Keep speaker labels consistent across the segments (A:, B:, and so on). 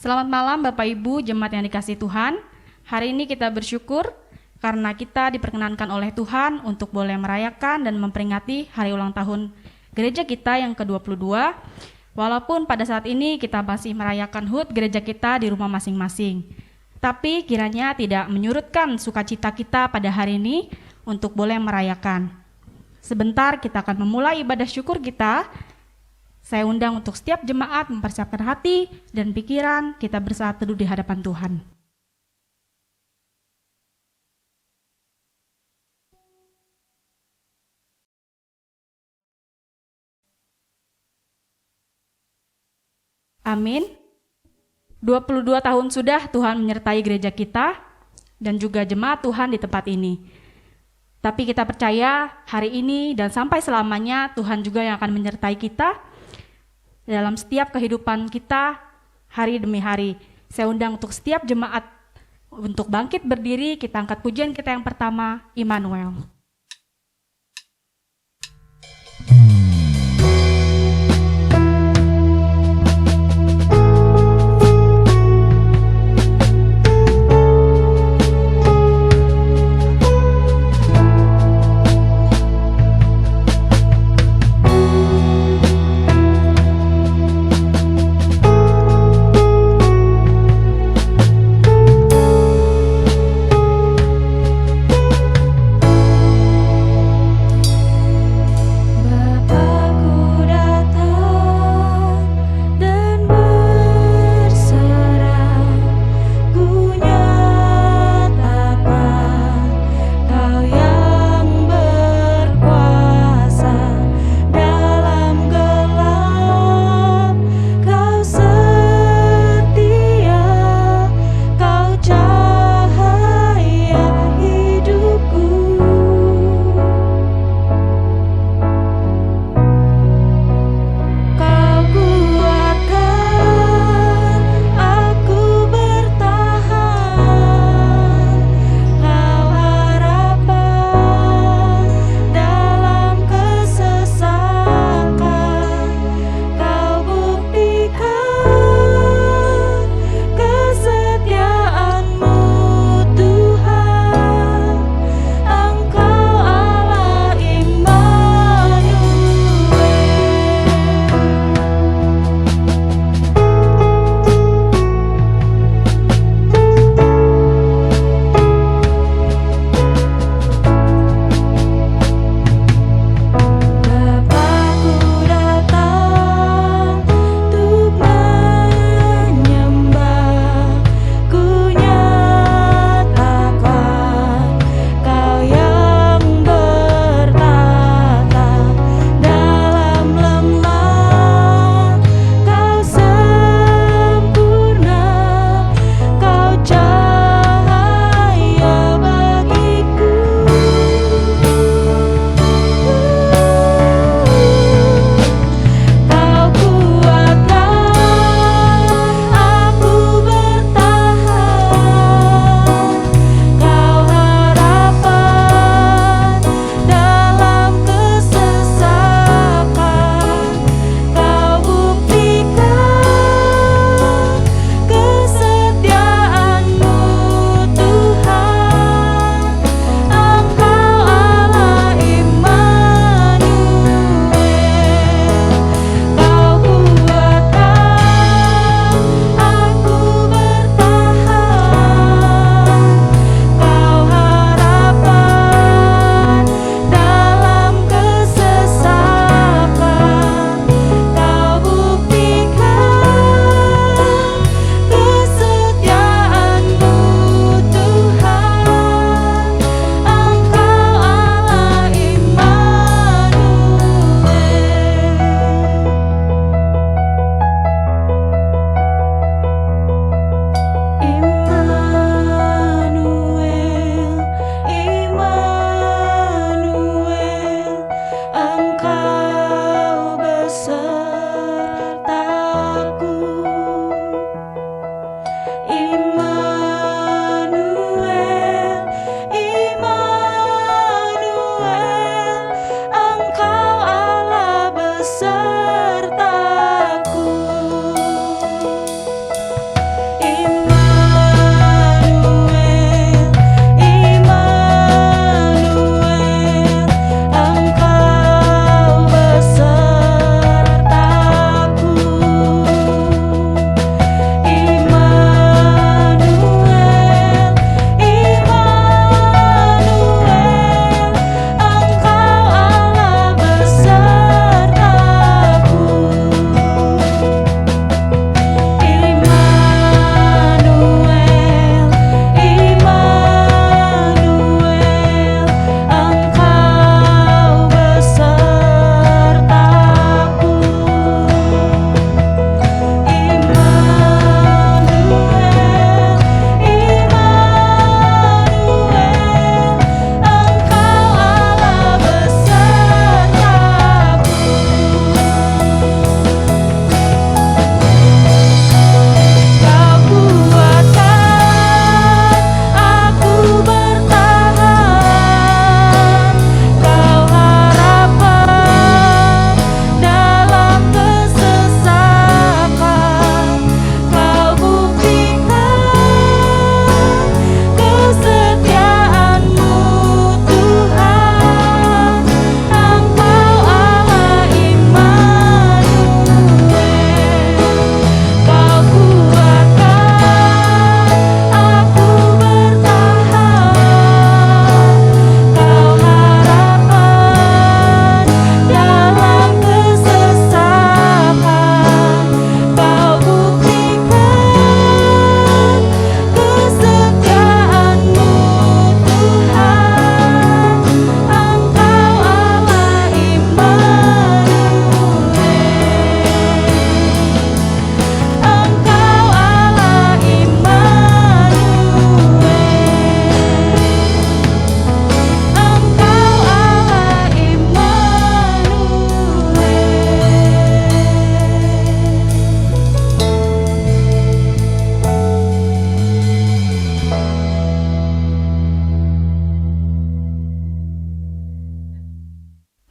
A: Selamat malam Bapak Ibu, jemaat yang dikasihi Tuhan. Hari ini kita bersyukur karena kita diperkenankan oleh Tuhan untuk boleh merayakan dan memperingati hari ulang tahun gereja kita yang ke-22. Walaupun pada saat ini kita masih merayakan HUT gereja kita di rumah masing-masing. Tapi kiranya tidak menyurutkan sukacita kita pada hari ini untuk boleh merayakan. Sebentar kita akan memulai ibadah syukur kita. Saya undang untuk setiap jemaat mempersiapkan hati dan pikiran kita bersaat teduh di hadapan Tuhan. Amin. 22 tahun sudah Tuhan menyertai gereja kita dan juga jemaat Tuhan di tempat ini. Tapi kita percaya hari ini dan sampai selamanya Tuhan juga yang akan menyertai kita dalam setiap kehidupan kita hari demi hari. Saya undang untuk setiap jemaat untuk bangkit berdiri, kita angkat pujian kita yang pertama, Immanuel.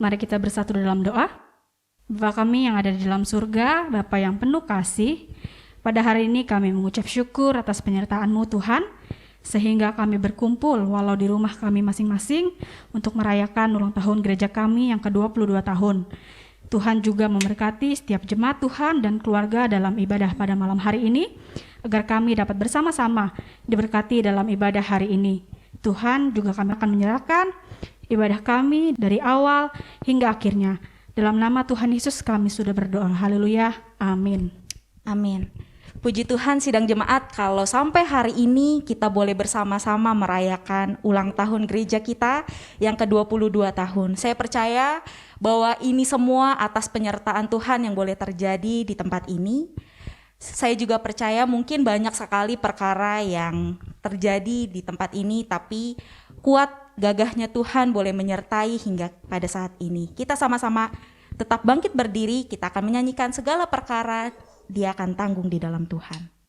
A: Mari kita bersatu dalam doa. Bapa kami yang ada di dalam surga, Bapa yang penuh kasih, pada hari ini kami mengucap syukur atas penyertaan-Mu Tuhan, sehingga kami berkumpul walau di rumah kami masing-masing untuk merayakan ulang tahun gereja kami yang ke-22 tahun. Tuhan juga memberkati setiap jemaat Tuhan dan keluarga dalam ibadah pada malam hari ini, agar kami dapat bersama-sama diberkati dalam ibadah hari ini. Tuhan juga kami akan menyerahkan ibadah kami dari awal hingga akhirnya. Dalam nama Tuhan Yesus kami sudah berdoa. Haleluya. Amin.
B: Amin. Puji Tuhan sidang jemaat, kalau sampai hari ini kita boleh bersama-sama merayakan ulang tahun gereja kita yang ke-22 tahun. Saya percaya bahwa ini semua atas penyertaan Tuhan yang boleh terjadi di tempat ini. Saya juga percaya mungkin banyak sekali perkara yang terjadi di tempat ini, tapi kuat gagahnya Tuhan boleh menyertai hingga pada saat ini. Kita sama-sama tetap bangkit berdiri, kita akan menyanyikan segala perkara, Dia akan tanggung di dalam Tuhan.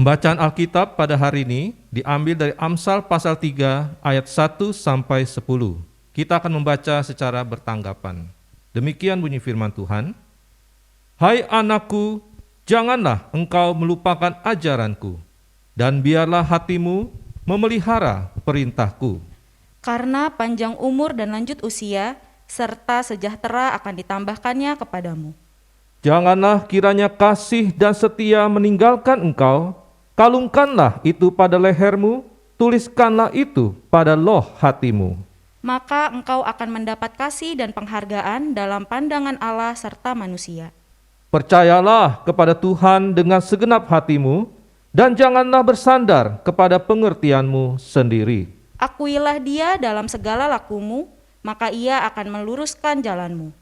C: Pembacaan Alkitab pada hari ini diambil dari Amsal pasal 3 ayat 1 sampai 10. Kita akan membaca secara bertanggapan. Demikian bunyi firman Tuhan. Hai anakku, janganlah engkau melupakan ajaranku, dan biarlah hatimu memelihara perintahku.
B: Karena panjang umur dan lanjut usia, serta sejahtera akan ditambahkannya kepadamu.
C: Janganlah kiranya kasih dan setia meninggalkan engkau. Kalungkanlah itu pada lehermu, tuliskanlah itu pada loh hatimu.
B: Maka engkau akan mendapat kasih dan penghargaan dalam pandangan Allah serta manusia.
C: Percayalah kepada Tuhan dengan segenap hatimu, dan janganlah bersandar kepada pengertianmu sendiri.
B: Akuilah Dia dalam segala lakumu, maka Ia akan meluruskan jalanmu.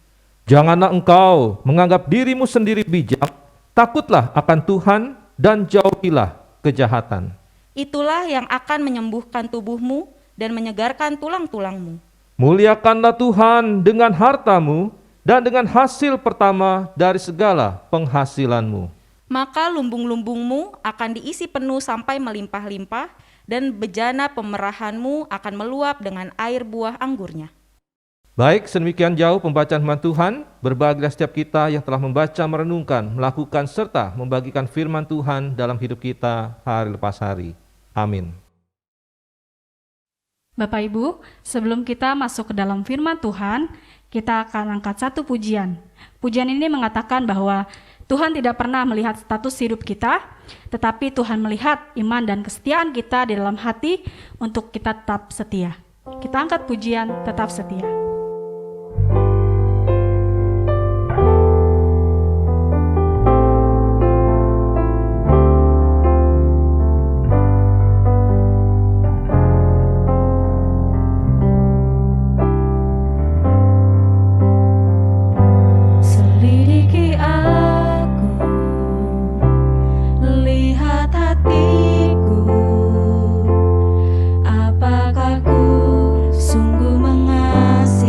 C: Janganlah engkau menganggap dirimu sendiri bijak, takutlah akan Tuhan dan jauhilah kejahatan.
B: Itulah yang akan menyembuhkan tubuhmu dan menyegarkan tulang-tulangmu.
C: Muliakanlah Tuhan dengan hartamu dan dengan hasil pertama dari segala penghasilanmu.
B: Maka lumbung-lumbungmu akan diisi penuh sampai melimpah-limpah, dan bejana pemerahanmu akan meluap dengan air buah anggurnya.
C: Baik, sedemikian jauh pembacaan firman Tuhan. Berbahagialah setiap kita yang telah membaca, merenungkan, melakukan, serta membagikan firman Tuhan dalam hidup kita hari lepas hari. Amin.
A: Bapak Ibu, sebelum kita masuk ke dalam firman Tuhan, kita akan angkat satu pujian. Pujian ini mengatakan bahwa Tuhan tidak pernah melihat status hidup kita, tetapi Tuhan melihat iman dan kesetiaan kita di dalam hati untuk kita tetap setia. Kita angkat pujian tetap setia.
B: Apakah ku sungguh mengasihi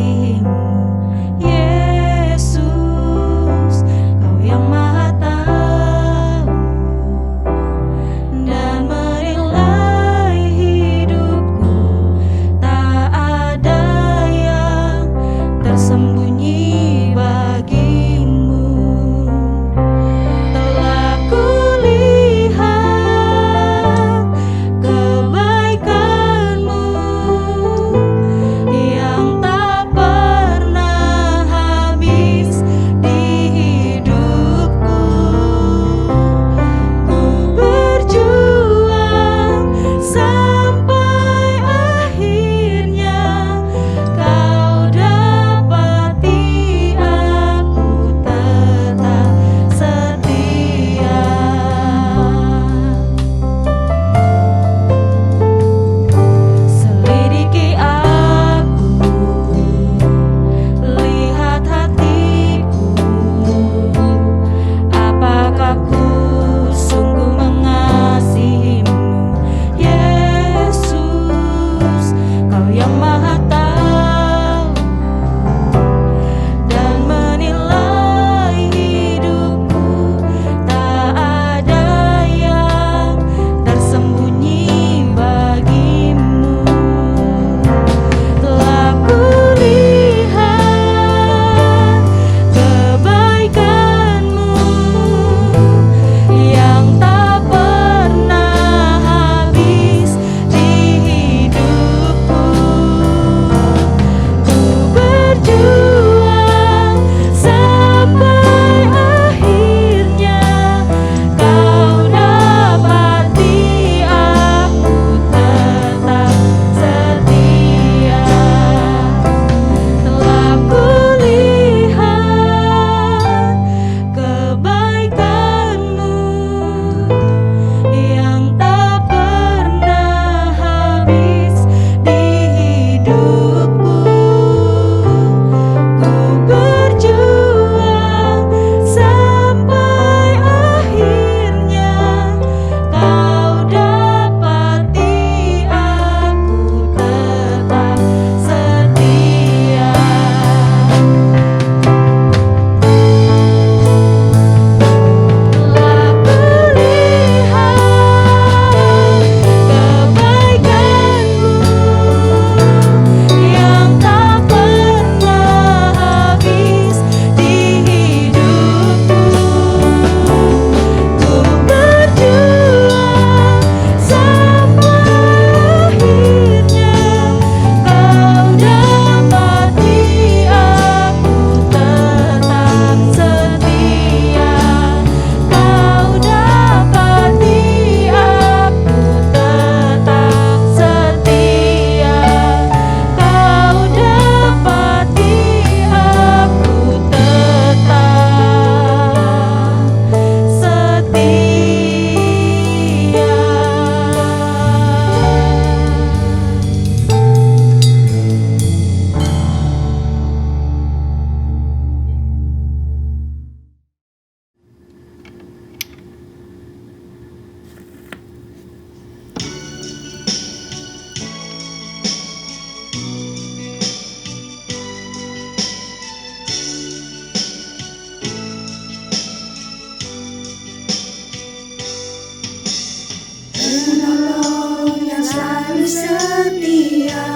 D: setia,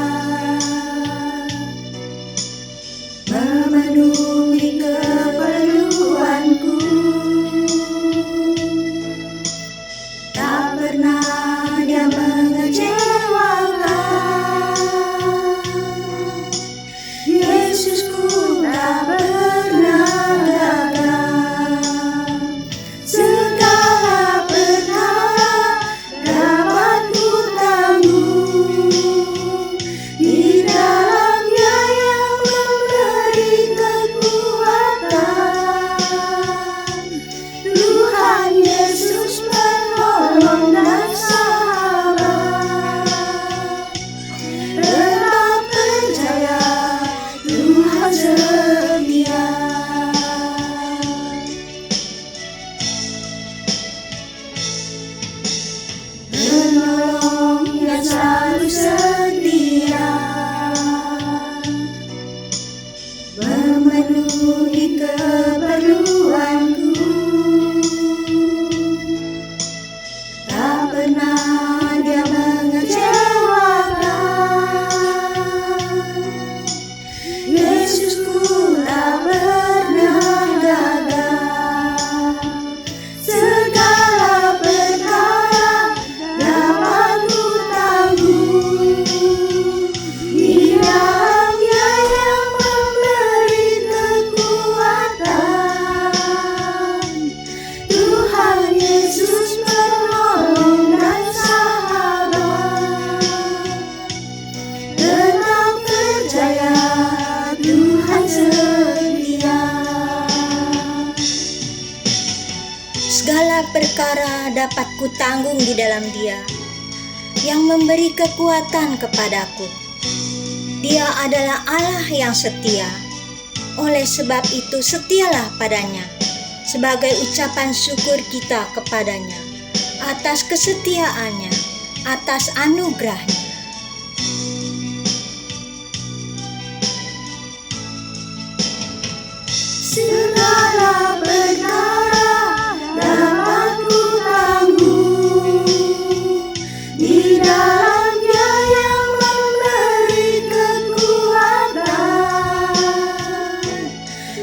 D: memenuhi keperluanku, tak pernah Dia mengecewakan. Yesusku tak pernah gagal. Segala perkara dapat ku tanggung di dalam-Nya yang memberi kekuatan. Tuhan Yesus penolong dan sahabat, tetap percaya Tuhan setia. Penolong yang selalu setia, memenuhi keperluanku, tak pernah Dia mengecewakan. Yesusku tak pernah gagal. Segala perkara dapat ku tanggung di dalam-Nya yang memberi kekuatan. Tuhan Yesus penolong dan sahabat, tetap percaya Tuhan setia. Segala perkara dapat ku tanggung di dalam Dia yang memberi kekuatan kepadaku. Dia adalah Allah yang setia. Oleh sebab itu setialah padanya, sebagai ucapan syukur kita kepadanya atas kesetiaannya, atas anugerahnya. Segala perkara dapat ku tanggung di dalam-Nya yang memberi kekuatan.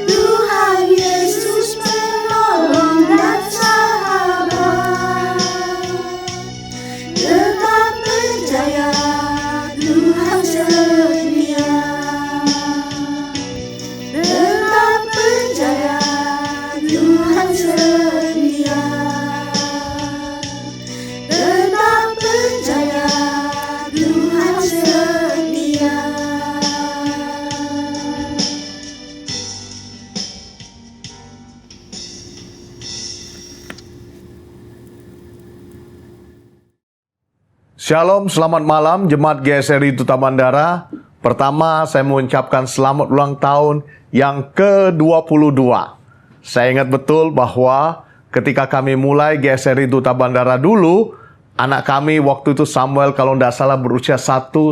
D: Tuhan Yesus penolong dan sahabat, tetap percaya Tuhan setia. Tetap percaya Tuhan setia. Tetap percaya Tuhan setia.
E: Shalom, selamat malam Jemaat GSRI Duta Bandara. Pertama, saya mengucapkan selamat ulang tahun yang ke-22. Saya ingat betul bahwa ketika kami mulai GSRI Duta Bandara dulu, anak kami waktu itu Samuel kalau tidak salah berusia 1-2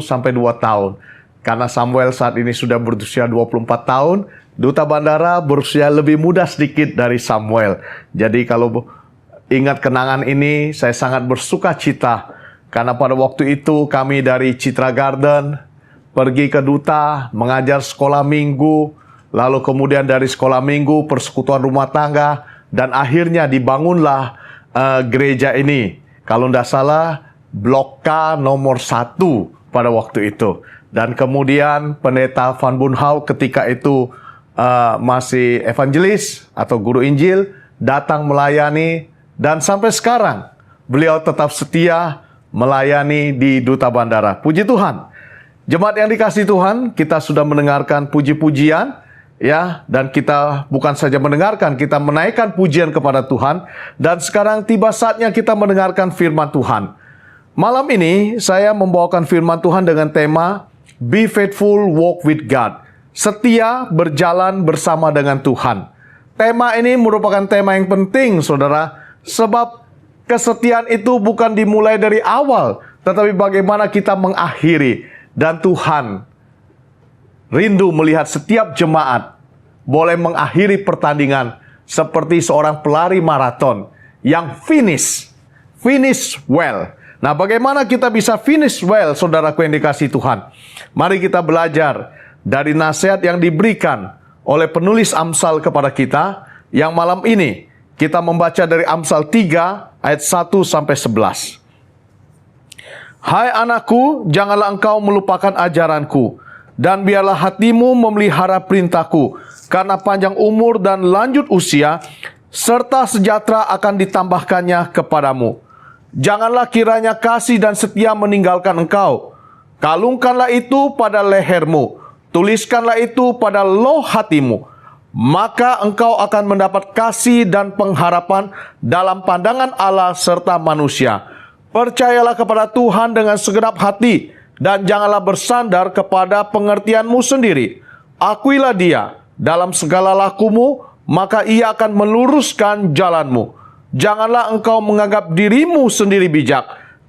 E: tahun. Karena Samuel saat ini sudah berusia 24 tahun, Duta Bandara berusia lebih muda sedikit dari Samuel. Jadi kalau ingat kenangan ini, saya sangat bersuka cita. Karena pada waktu itu kami dari Citra Garden pergi ke Duta, mengajar sekolah minggu, lalu kemudian dari sekolah minggu persekutuan rumah tangga, dan akhirnya dibangunlah gereja ini. Kalau tidak salah, Blok K nomor 1 pada waktu itu. Dan kemudian pendeta Van Bunhau ketika itu masih evangelis atau guru Injil, datang melayani, dan sampai sekarang beliau tetap setia melayani di Duta Bandara. Puji Tuhan. Jemaat yang dikasihi Tuhan, kita sudah mendengarkan puji-pujian, ya, dan kita bukan saja mendengarkan, kita menaikkan pujian kepada Tuhan, dan sekarang tiba saatnya kita mendengarkan firman Tuhan. Malam ini saya membawakan firman Tuhan dengan tema Be Faithful, Walk with God. Setia berjalan bersama dengan Tuhan. Tema ini merupakan tema yang penting, saudara, sebab kesetiaan itu bukan dimulai dari awal, tetapi bagaimana kita mengakhiri. Dan Tuhan rindu melihat setiap jemaat boleh mengakhiri pertandingan seperti seorang pelari maraton yang finish well. Nah, bagaimana kita bisa finish well, saudaraku yang dikasihi Tuhan? Mari kita belajar dari nasihat yang diberikan oleh penulis Amsal kepada kita, yang malam ini kita membaca dari Amsal 3 ayat 1 sampai 11. Hai anakku, janganlah engkau melupakan ajaranku, dan biarlah hatimu memelihara perintahku, karena panjang umur dan lanjut usia, serta sejahtera akan ditambahkannya kepadamu. Janganlah kiranya kasih dan setia meninggalkan engkau. Kalungkanlah itu pada lehermu, tuliskanlah itu pada loh hatimu. Maka engkau akan mendapat kasih dan pengharapan dalam pandangan Allah serta manusia. Percayalah kepada Tuhan dengan segenap hati, dan janganlah bersandar kepada pengertianmu sendiri. Akuilah Dia dalam segala lakumu, maka Ia akan meluruskan jalanmu. Janganlah engkau menganggap dirimu sendiri bijak.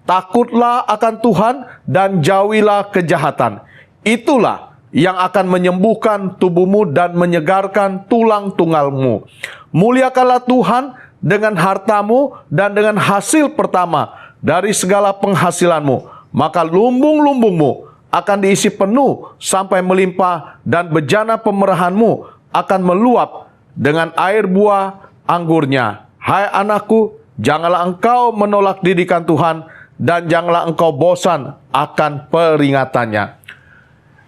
E: Takutlah akan Tuhan dan jauhilah kejahatan. Itulah yang akan menyembuhkan tubuhmu dan menyegarkan tulang tunggalmu. Muliakanlah Tuhan dengan hartamu dan dengan hasil pertama dari segala penghasilanmu. Maka lumbung-lumbungmu akan diisi penuh sampai melimpah, dan bejana pemerahanmu akan meluap dengan air buah anggurnya. Hai anakku, janganlah engkau menolak didikan Tuhan, dan janganlah engkau bosan akan peringatannya.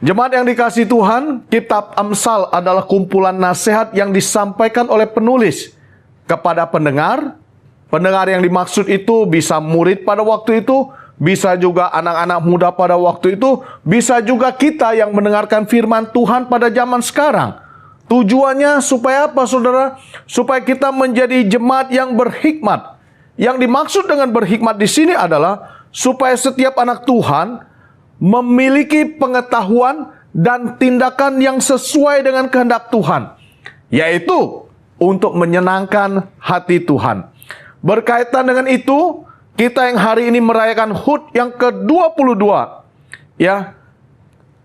E: Jemaat yang dikasihi Tuhan, kitab Amsal adalah kumpulan nasihat yang disampaikan oleh penulis kepada pendengar. Pendengar yang dimaksud itu bisa murid pada waktu itu, bisa juga anak-anak muda pada waktu itu, bisa juga kita yang mendengarkan firman Tuhan pada zaman sekarang. Tujuannya supaya apa, saudara? Supaya kita menjadi jemaat yang berhikmat. Yang dimaksud dengan berhikmat di sini adalah supaya setiap anak Tuhan memiliki pengetahuan dan tindakan yang sesuai dengan kehendak Tuhan, yaitu untuk menyenangkan hati Tuhan. Berkaitan dengan itu, kita yang hari ini merayakan HUT yang ke-22, ya,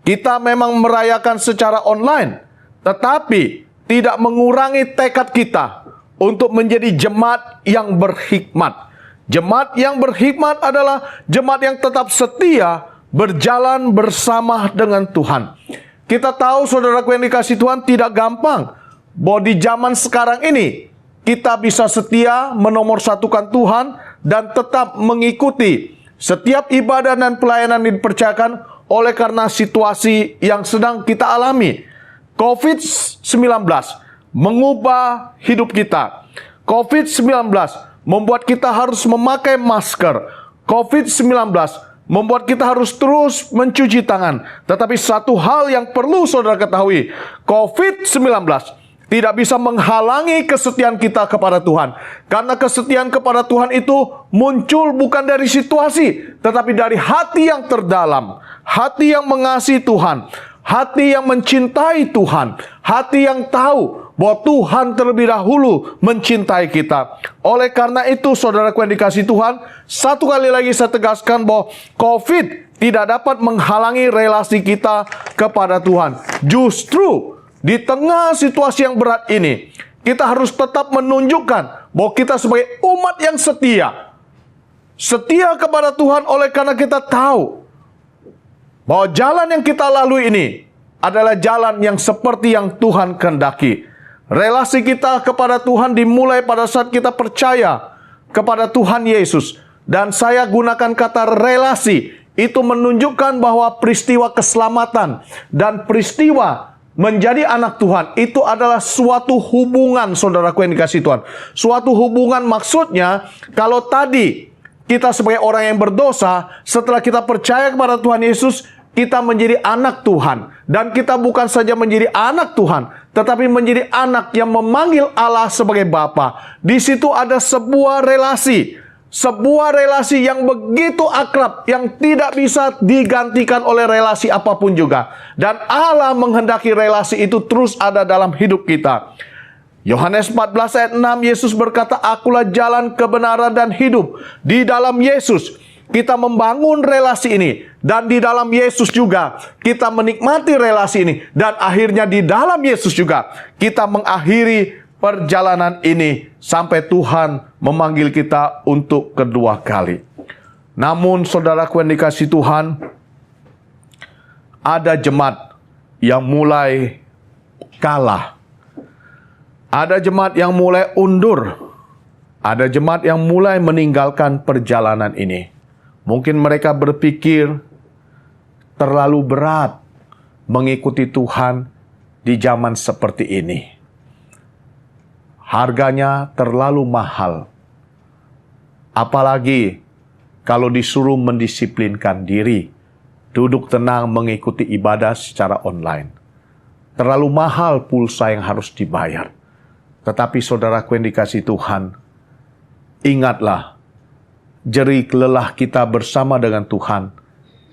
E: kita memang merayakan secara online, tetapi tidak mengurangi tekad kita untuk menjadi jemaat yang berhikmat. Jemaat yang berhikmat adalah jemaat yang tetap setia berjalan bersama dengan Tuhan. Kita tahu, saudaraku yang dikasihi Tuhan, tidak gampang bahwa di zaman sekarang ini kita bisa setia menomorsatukan Tuhan dan tetap mengikuti setiap ibadah dan pelayanan yang dipercayakan oleh karena situasi yang sedang kita alami. COVID-19 mengubah hidup kita. COVID-19 membuat kita harus memakai masker. COVID-19 membuat kita harus terus mencuci tangan. Tetapi satu hal yang perlu saudara ketahui, COVID-19 tidak bisa menghalangi kesetiaan kita kepada Tuhan. Karena kesetiaan kepada Tuhan itu muncul bukan dari situasi, tetapi dari hati yang terdalam. Hati yang mengasihi Tuhan, hati yang mencintai Tuhan, hati yang tahu bahwa Tuhan terlebih dahulu mencintai kita. Oleh karena itu, saudaraku yang dikasihi Tuhan, satu kali lagi saya tegaskan bahwa COVID tidak dapat menghalangi relasi kita kepada Tuhan. Justru di tengah situasi yang berat ini, kita harus tetap menunjukkan bahwa kita sebagai umat yang setia. Setia kepada Tuhan oleh karena kita tahu bahwa jalan yang kita lalui ini adalah jalan yang seperti yang Tuhan kehendaki. Relasi kita kepada Tuhan dimulai pada saat kita percaya kepada Tuhan Yesus. Dan saya gunakan kata relasi, itu menunjukkan bahwa peristiwa keselamatan dan peristiwa menjadi anak Tuhan itu adalah suatu hubungan, saudaraku yang dikasihi Tuhan. Suatu hubungan maksudnya, kalau tadi kita sebagai orang yang berdosa, setelah kita percaya kepada Tuhan Yesus, kita menjadi anak Tuhan. Dan kita bukan saja menjadi anak Tuhan, tetapi menjadi anak yang memanggil Allah sebagai Bapa. Di situ ada sebuah relasi. Sebuah relasi yang begitu akrab, yang tidak bisa digantikan oleh relasi apapun juga. Dan Allah menghendaki relasi itu terus ada dalam hidup kita. Yohanes 14 ayat 6, Yesus berkata, "Akulah jalan, kebenaran, dan hidup." Di dalam Yesus kita membangun relasi ini, dan di dalam Yesus juga kita menikmati relasi ini, dan akhirnya di dalam Yesus juga kita mengakhiri perjalanan ini sampai Tuhan memanggil kita untuk kedua kali. Namun saudaraku yang dikasihi Tuhan, ada jemaat yang mulai kalah. Ada jemaat yang mulai undur. Ada jemaat yang mulai meninggalkan perjalanan ini. Mungkin mereka berpikir terlalu berat mengikuti Tuhan di zaman seperti ini. Harganya terlalu mahal. Apalagi kalau disuruh mendisiplinkan diri, duduk tenang mengikuti ibadah secara online. Terlalu mahal pulsa yang harus dibayar. Tetapi saudaraku yang dikasihi Tuhan, ingatlah, jerih lelah kita bersama dengan Tuhan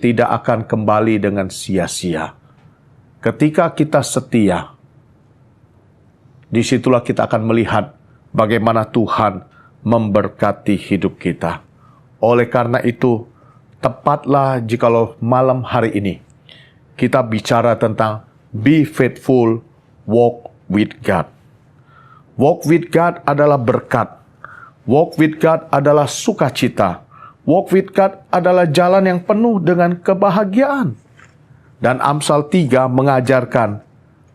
E: tidak akan kembali dengan sia-sia. Ketika kita setia, disitulah kita akan melihat bagaimana Tuhan memberkati hidup kita. Oleh karena itu, tepatlah jikalau malam hari ini kita bicara tentang be faithful, walk with God. Walk with God adalah berkat. Walk with God adalah sukacita. Walk with God adalah jalan yang penuh dengan kebahagiaan. Dan Amsal 3 mengajarkan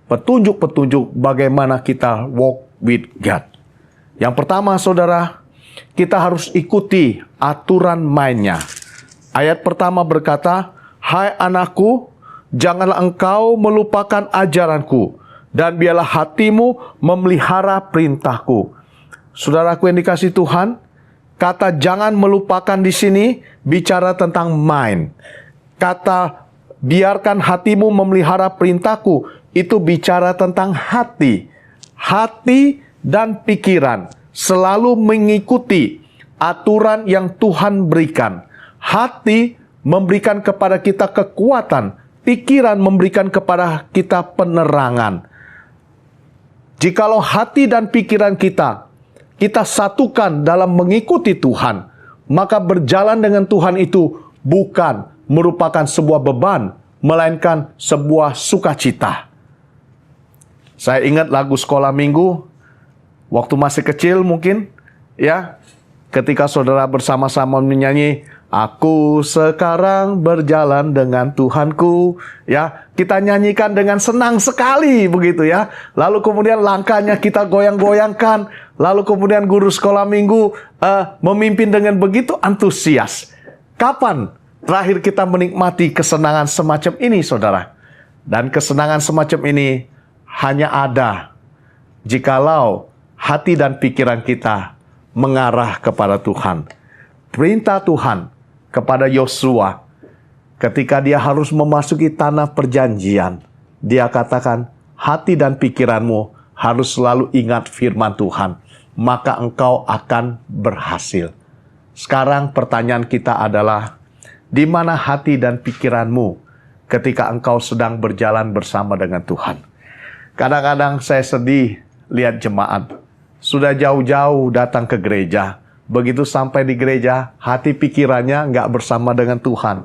E: petunjuk-petunjuk bagaimana kita walk with God. Yang pertama, saudara, kita harus ikuti aturan mainnya. Ayat pertama berkata, "Hai anakku, janganlah engkau melupakan ajaranku, dan biarlah hatimu memelihara perintahku." Saudaraku yang dikasihi Tuhan, kata jangan melupakan di sini bicara tentang mind. Kata biarkan hatimu memelihara perintahku itu bicara tentang hati. Hati dan pikiran selalu mengikuti aturan yang Tuhan berikan. Hati memberikan kepada kita kekuatan, pikiran memberikan kepada kita penerangan. Jikalau hati dan pikiran kita satukan dalam mengikuti Tuhan, maka berjalan dengan Tuhan itu bukan merupakan sebuah beban, melainkan sebuah sukacita. Saya ingat lagu sekolah minggu, waktu masih kecil mungkin, ya, ketika saudara bersama-sama menyanyi, "Aku sekarang berjalan dengan Tuhanku." Ya, kita nyanyikan dengan senang sekali begitu ya. Lalu kemudian langkahnya kita goyang-goyangkan. Lalu kemudian guru sekolah minggu memimpin dengan begitu antusias. Kapan terakhir kita menikmati kesenangan semacam ini, saudara? Dan kesenangan semacam ini hanya ada jikalau hati dan pikiran kita mengarah kepada Tuhan. Perintah Tuhan kepada Yosua ketika dia harus memasuki tanah perjanjian, dia katakan, hati dan pikiranmu harus selalu ingat firman Tuhan, maka engkau akan berhasil. Sekarang pertanyaan kita adalah, di mana hati dan pikiranmu ketika engkau sedang berjalan bersama dengan Tuhan? Kadang-kadang saya sedih lihat jemaat sudah jauh-jauh datang ke gereja. Begitu sampai di gereja, hati pikirannya nggak bersama dengan Tuhan.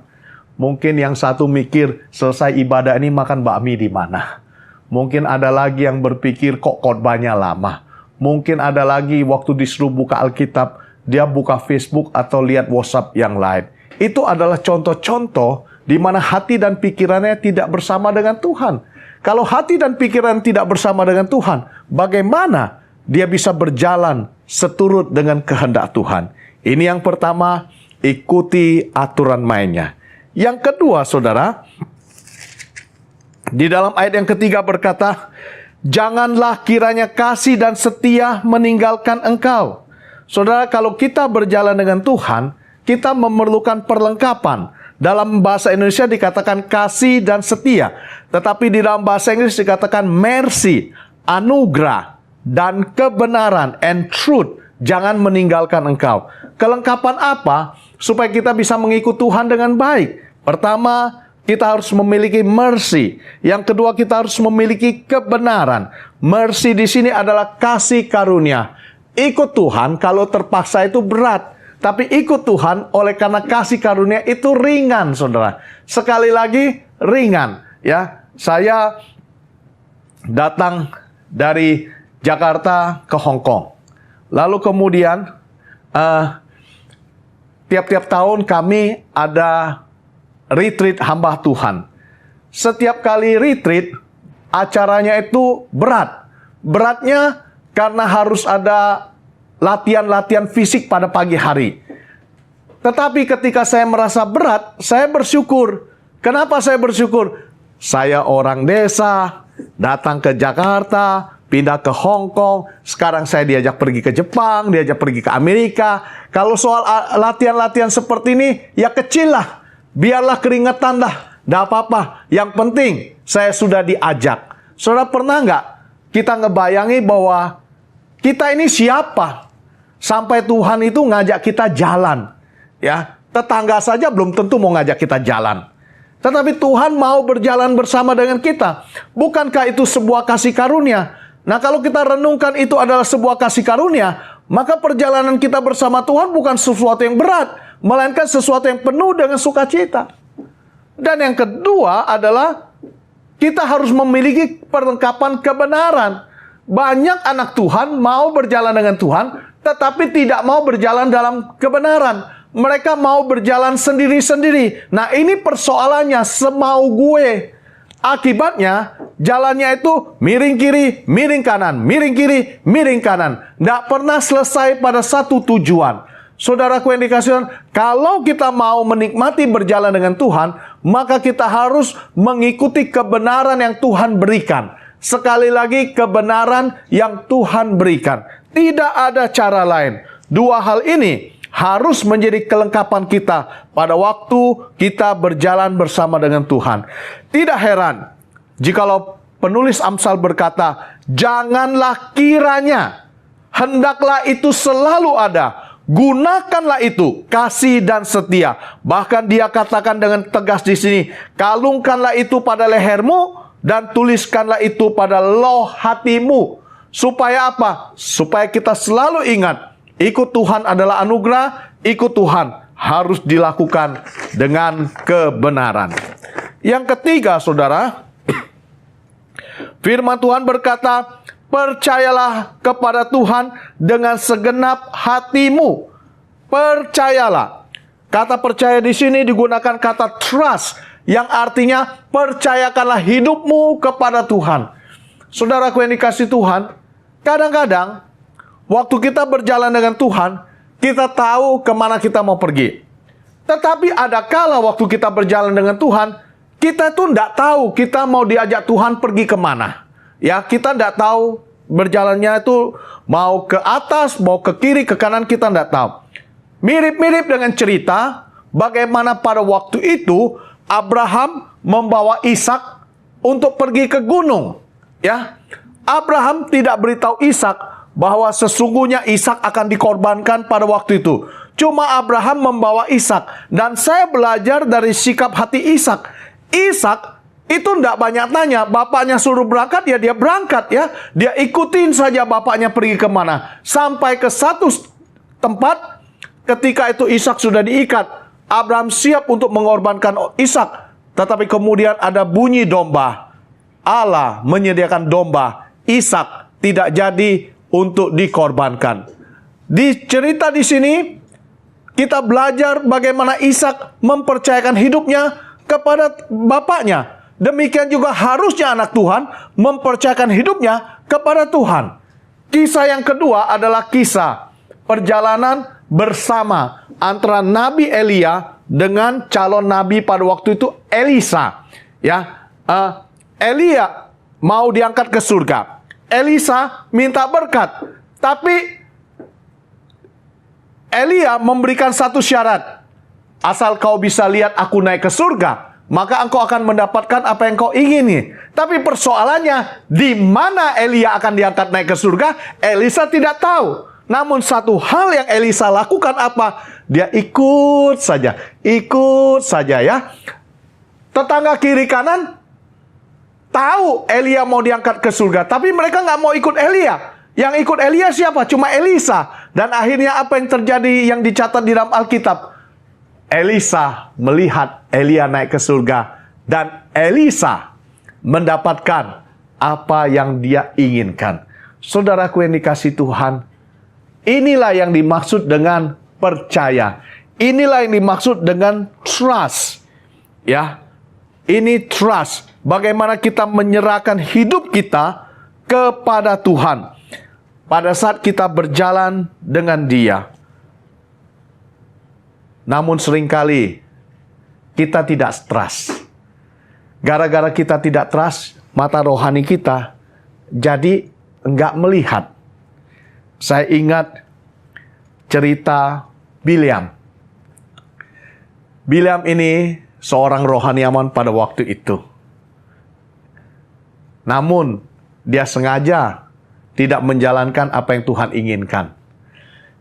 E: Mungkin yang satu mikir, selesai ibadah ini makan bakmi di mana. Mungkin ada lagi yang berpikir, kok khotbahnya lama. Mungkin ada lagi waktu disuruh buka Alkitab, dia buka Facebook atau lihat WhatsApp yang lain. Itu adalah contoh-contoh di mana hati dan pikirannya tidak bersama dengan Tuhan. Kalau hati dan pikiran tidak bersama dengan Tuhan, bagaimana dia bisa berjalan seturut dengan kehendak Tuhan? Ini yang pertama, ikuti aturan mainnya. Yang kedua, saudara, di dalam ayat yang ketiga berkata, janganlah kiranya kasih dan setia meninggalkan engkau. Saudara, kalau kita berjalan dengan Tuhan, kita memerlukan perlengkapan. Dalam bahasa Indonesia dikatakan kasih dan setia. Tetapi di dalam bahasa Inggris dikatakan mercy, anugerah, dan kebenaran, and truth, jangan meninggalkan engkau. Kelengkapan apa supaya kita bisa mengikut Tuhan dengan baik? Pertama, kita harus memiliki mercy. Yang kedua, kita harus memiliki kebenaran. Mercy di sini adalah kasih karunia. Ikut Tuhan kalau terpaksa itu berat. Tapi ikut Tuhan oleh karena kasih karunia itu ringan, saudara. Sekali lagi, ringan. Ya, saya datang dari Jakarta ke Hong Kong. Lalu kemudian tiap-tiap tahun kami ada retreat hamba Tuhan. Setiap kali retreat, acaranya itu berat. Beratnya karena harus ada latihan-latihan fisik pada pagi hari. Tetapi ketika saya merasa berat, saya bersyukur. Kenapa saya bersyukur? Saya orang desa, datang ke Jakarta, pindah ke Hong Kong, sekarang saya diajak pergi ke Jepang, diajak pergi ke Amerika. Kalau soal latihan-latihan seperti ini, ya kecil lah. Biarlah keringetan dah, tidak apa-apa. Yang penting, saya sudah diajak. Saudara pernah nggak kita ngebayangi bahwa kita ini siapa? Sampai Tuhan itu ngajak kita jalan. Ya, tetangga saja belum tentu mau ngajak kita jalan. Tetapi Tuhan mau berjalan bersama dengan kita. Bukankah itu sebuah kasih karunia? Nah, kalau kita renungkan itu adalah sebuah kasih karunia, maka perjalanan kita bersama Tuhan bukan sesuatu yang berat, melainkan sesuatu yang penuh dengan sukacita. Dan yang kedua adalah kita harus memiliki perlengkapan kebenaran. Banyak anak Tuhan mau berjalan dengan Tuhan, tetapi tidak mau berjalan dalam kebenaran. Mereka mau berjalan sendiri-sendiri. Nah, ini persoalannya, semau gue. Akibatnya, jalannya itu miring kiri, miring kanan, miring kiri, miring kanan. Tidak pernah selesai pada satu tujuan. Saudaraku yang dikasihi Tuhan, kalau kita mau menikmati berjalan dengan Tuhan, maka kita harus mengikuti kebenaran yang Tuhan berikan. Sekali lagi, kebenaran yang Tuhan berikan. Tidak ada cara lain. Dua hal ini harus menjadi kelengkapan kita pada waktu kita berjalan bersama dengan Tuhan. Tidak heran jikalau penulis Amsal berkata, janganlah kiranya, hendaklah itu selalu ada, gunakanlah itu kasih dan setia. Bahkan dia katakan dengan tegas di sini, kalungkanlah itu pada lehermu dan tuliskanlah itu pada loh hatimu. Supaya apa? Supaya kita selalu ingat, ikut Tuhan adalah anugerah, ikut Tuhan harus dilakukan dengan kebenaran. Yang ketiga, saudara, firman Tuhan berkata, percayalah kepada Tuhan dengan segenap hatimu. Percayalah. Kata percaya di sini digunakan kata trust, yang artinya percayakanlah hidupmu kepada Tuhan. Saudaraku yang dikasihi Tuhan, kadang-kadang waktu kita berjalan dengan Tuhan, kita tahu kemana kita mau pergi. Tetapi ada kala waktu kita berjalan dengan Tuhan, kita tuh tidak tahu kita mau diajak Tuhan pergi kemana. Ya, kita tidak tahu berjalannya itu mau ke atas, mau ke kiri, ke kanan, kita tidak tahu. Mirip-mirip dengan cerita bagaimana pada waktu itu Abraham membawa Ishak untuk pergi ke gunung. Ya, Abraham tidak beritahu Ishak bahwa sesungguhnya Ishak akan dikorbankan pada waktu itu. Cuma Abraham membawa Ishak. Dan saya belajar dari sikap hati Ishak. Ishak itu tidak banyak tanya. Bapaknya suruh berangkat, ya dia berangkat ya. Dia ikutin saja bapaknya pergi kemana. Sampai ke satu tempat, ketika itu Ishak sudah diikat. Abraham siap untuk mengorbankan Ishak. Tetapi kemudian ada bunyi domba. Allah menyediakan domba. Ishak tidak jadi untuk dikorbankan. Di cerita di sini kita belajar bagaimana Ishak mempercayakan hidupnya kepada bapaknya. Demikian juga harusnya anak Tuhan mempercayakan hidupnya kepada Tuhan. Kisah yang kedua adalah kisah perjalanan bersama antara Nabi Elia dengan calon nabi pada waktu itu Elisa. Ya, Elia mau diangkat ke surga. Elisa minta berkat, tapi Elia memberikan satu syarat. Asal kau bisa lihat aku naik ke surga, maka engkau akan mendapatkan apa yang kau ingini. Tapi persoalannya, di mana Elia akan diangkat naik ke surga, Elisa tidak tahu. Namun satu hal yang Elisa lakukan apa? Dia ikut saja ya. Tetangga kiri kanan tahu Elia mau diangkat ke surga, tapi mereka nggak mau ikut Elia. Yang ikut Elia siapa? Cuma Elisa. Dan akhirnya apa yang terjadi yang dicatat di dalam Alkitab? Elisa melihat Elia naik ke surga, dan Elisa mendapatkan apa yang dia inginkan. Saudaraku yang dikasihi Tuhan, inilah yang dimaksud dengan percaya. Inilah yang dimaksud dengan trust. Ya. Ini trust. Bagaimana kita menyerahkan hidup kita kepada Tuhan pada saat kita berjalan dengan Dia. Namun seringkali kita tidak trust. Gara-gara kita tidak trust, mata rohani kita jadi enggak melihat. Saya ingat cerita Bileam. Bileam ini seorang rohaniawan pada waktu itu. Namun, dia sengaja tidak menjalankan apa yang Tuhan inginkan.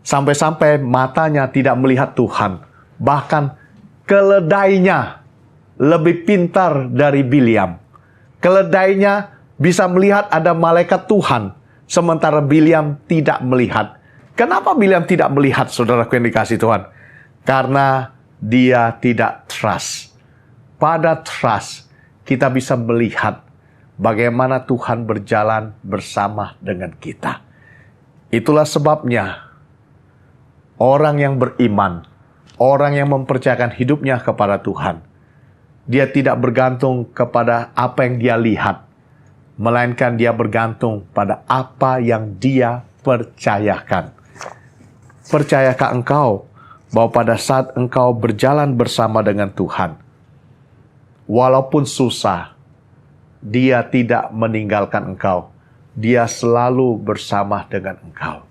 E: Sampai-sampai matanya tidak melihat Tuhan. Bahkan keledainya lebih pintar dari Bileam. Keledainya bisa melihat ada malaikat Tuhan, sementara Bileam tidak melihat. Kenapa Bileam tidak melihat, saudaraku yang dikasihi Tuhan? Karena dia tidak trust. Pada trust, kita bisa melihat bagaimana Tuhan berjalan bersama dengan kita. Itulah sebabnya orang yang beriman, orang yang mempercayakan hidupnya kepada Tuhan, dia tidak bergantung kepada apa yang dia lihat, melainkan dia bergantung pada apa yang dia percayakan. Percayakah engkau bahwa pada saat engkau berjalan bersama dengan Tuhan, walaupun susah, Dia tidak meninggalkan engkau. Dia selalu bersama dengan engkau.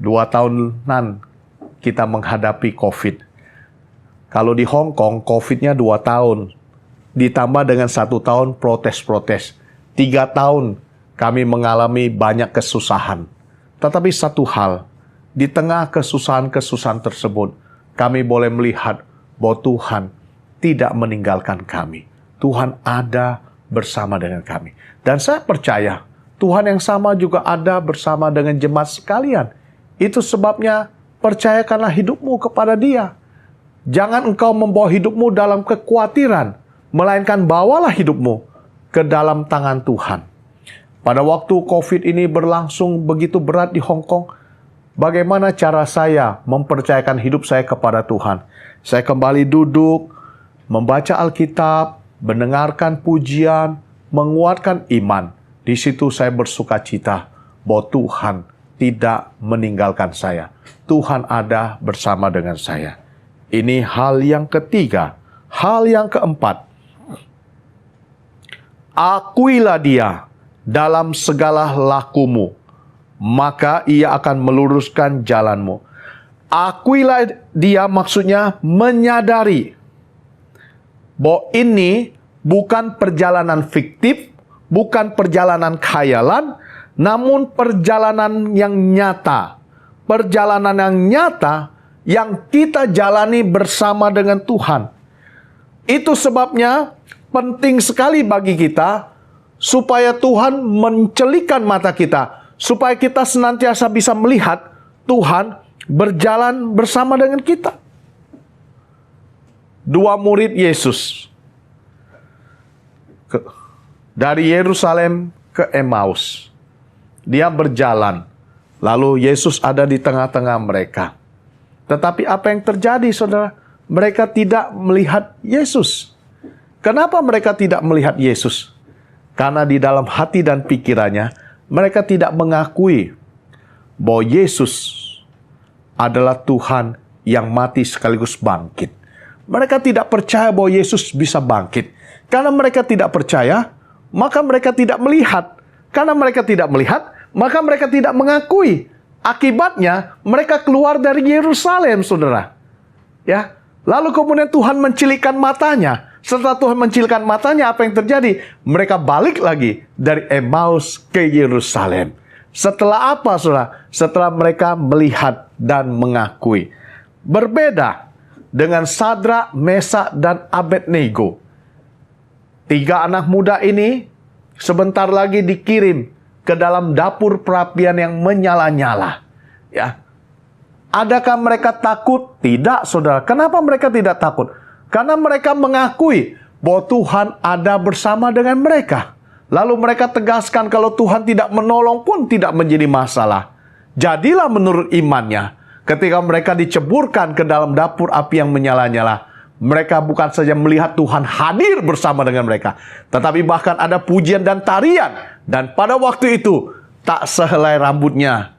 E: 2 tahunan kita menghadapi COVID. Kalau di Hong Kong, COVID-nya 2 tahun. Ditambah dengan 1 tahun protes-protes. 3 tahun kami mengalami banyak kesusahan. Tetapi satu hal, di tengah kesusahan-kesusahan tersebut, kami boleh melihat bahwa Tuhan tidak meninggalkan kami. Tuhan ada bersama dengan kami. Dan saya percaya, Tuhan yang sama juga ada bersama dengan jemaat sekalian. Itu sebabnya percayakanlah hidupmu kepada Dia. Jangan engkau membawa hidupmu dalam kekhawatiran, melainkan bawalah hidupmu ke dalam tangan Tuhan. Pada waktu COVID ini berlangsung begitu berat di Hong Kong, bagaimana cara saya mempercayakan hidup saya kepada Tuhan? Saya kembali duduk, membaca Alkitab, mendengarkan pujian, menguatkan iman. Di situ saya bersuka cita bahwa Tuhan tidak meninggalkan saya. Tuhan ada bersama dengan saya. Ini hal yang ketiga. Hal yang keempat, akuilah Dia dalam segala lakumu, maka Ia akan meluruskan jalanmu. Akuilah Dia maksudnya menyadari bahwa ini bukan perjalanan fiktif, bukan perjalanan khayalan, namun perjalanan yang nyata. Perjalanan yang nyata yang kita jalani bersama dengan Tuhan. Itu sebabnya penting sekali bagi kita supaya Tuhan mencelikan mata kita, supaya kita senantiasa bisa melihat Tuhan berjalan bersama dengan kita. 2 murid Yesus dari Yerusalem ke Emmaus. Dia berjalan, lalu Yesus ada di tengah-tengah mereka. Tetapi apa yang terjadi, saudara? Mereka tidak melihat Yesus. Kenapa mereka tidak melihat Yesus? Karena di dalam hati dan pikirannya, mereka tidak mengakui bahwa Yesus adalah Tuhan yang mati sekaligus bangkit. Mereka tidak percaya bahwa Yesus bisa bangkit. Karena mereka tidak percaya, maka mereka tidak melihat. Karena mereka tidak melihat, maka mereka tidak mengakui. Akibatnya, mereka keluar dari Yerusalem, saudara. Ya, lalu kemudian Tuhan mencilikkan matanya. Setelah Tuhan mencilikkan matanya, apa yang terjadi? Mereka balik lagi dari Emmaus ke Yerusalem. Setelah apa, saudara? Setelah mereka melihat dan mengakui. Berbeda dengan Sadrak, Mesak, dan Abednego. 3 anak muda ini sebentar lagi dikirim ke dalam dapur perapian yang menyala-nyala. Ya. Adakah mereka takut? Tidak, saudara. Kenapa mereka tidak takut? Karena mereka mengakui bahwa Tuhan ada bersama dengan mereka. Lalu mereka tegaskan kalau Tuhan tidak menolong pun tidak menjadi masalah. Jadilah menurut imannya. ketika mereka diceburkan ke dalam dapur api yang menyala-nyala, mereka bukan saja melihat Tuhan hadir bersama dengan mereka, tetapi bahkan ada pujian dan tarian. Dan pada waktu itu, tak sehelai rambutnya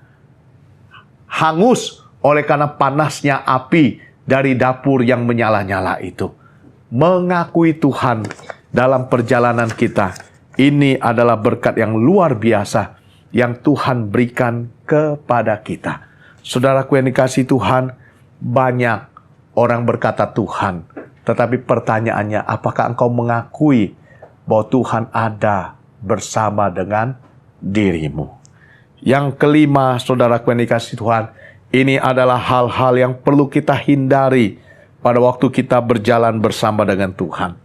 E: hangus oleh karena panasnya api dari dapur yang menyala-nyala itu. Mengakui Tuhan dalam perjalanan kita, ini adalah berkat yang luar biasa yang Tuhan berikan kepada kita. Saudaraku yang dikasihi Tuhan, banyak orang berkata Tuhan, tetapi pertanyaannya, apakah engkau mengakui bahwa Tuhan ada bersama dengan dirimu? Yang kelima, saudaraku yang dikasihi Tuhan, ini adalah hal-hal yang perlu kita hindari pada waktu kita berjalan bersama dengan Tuhan.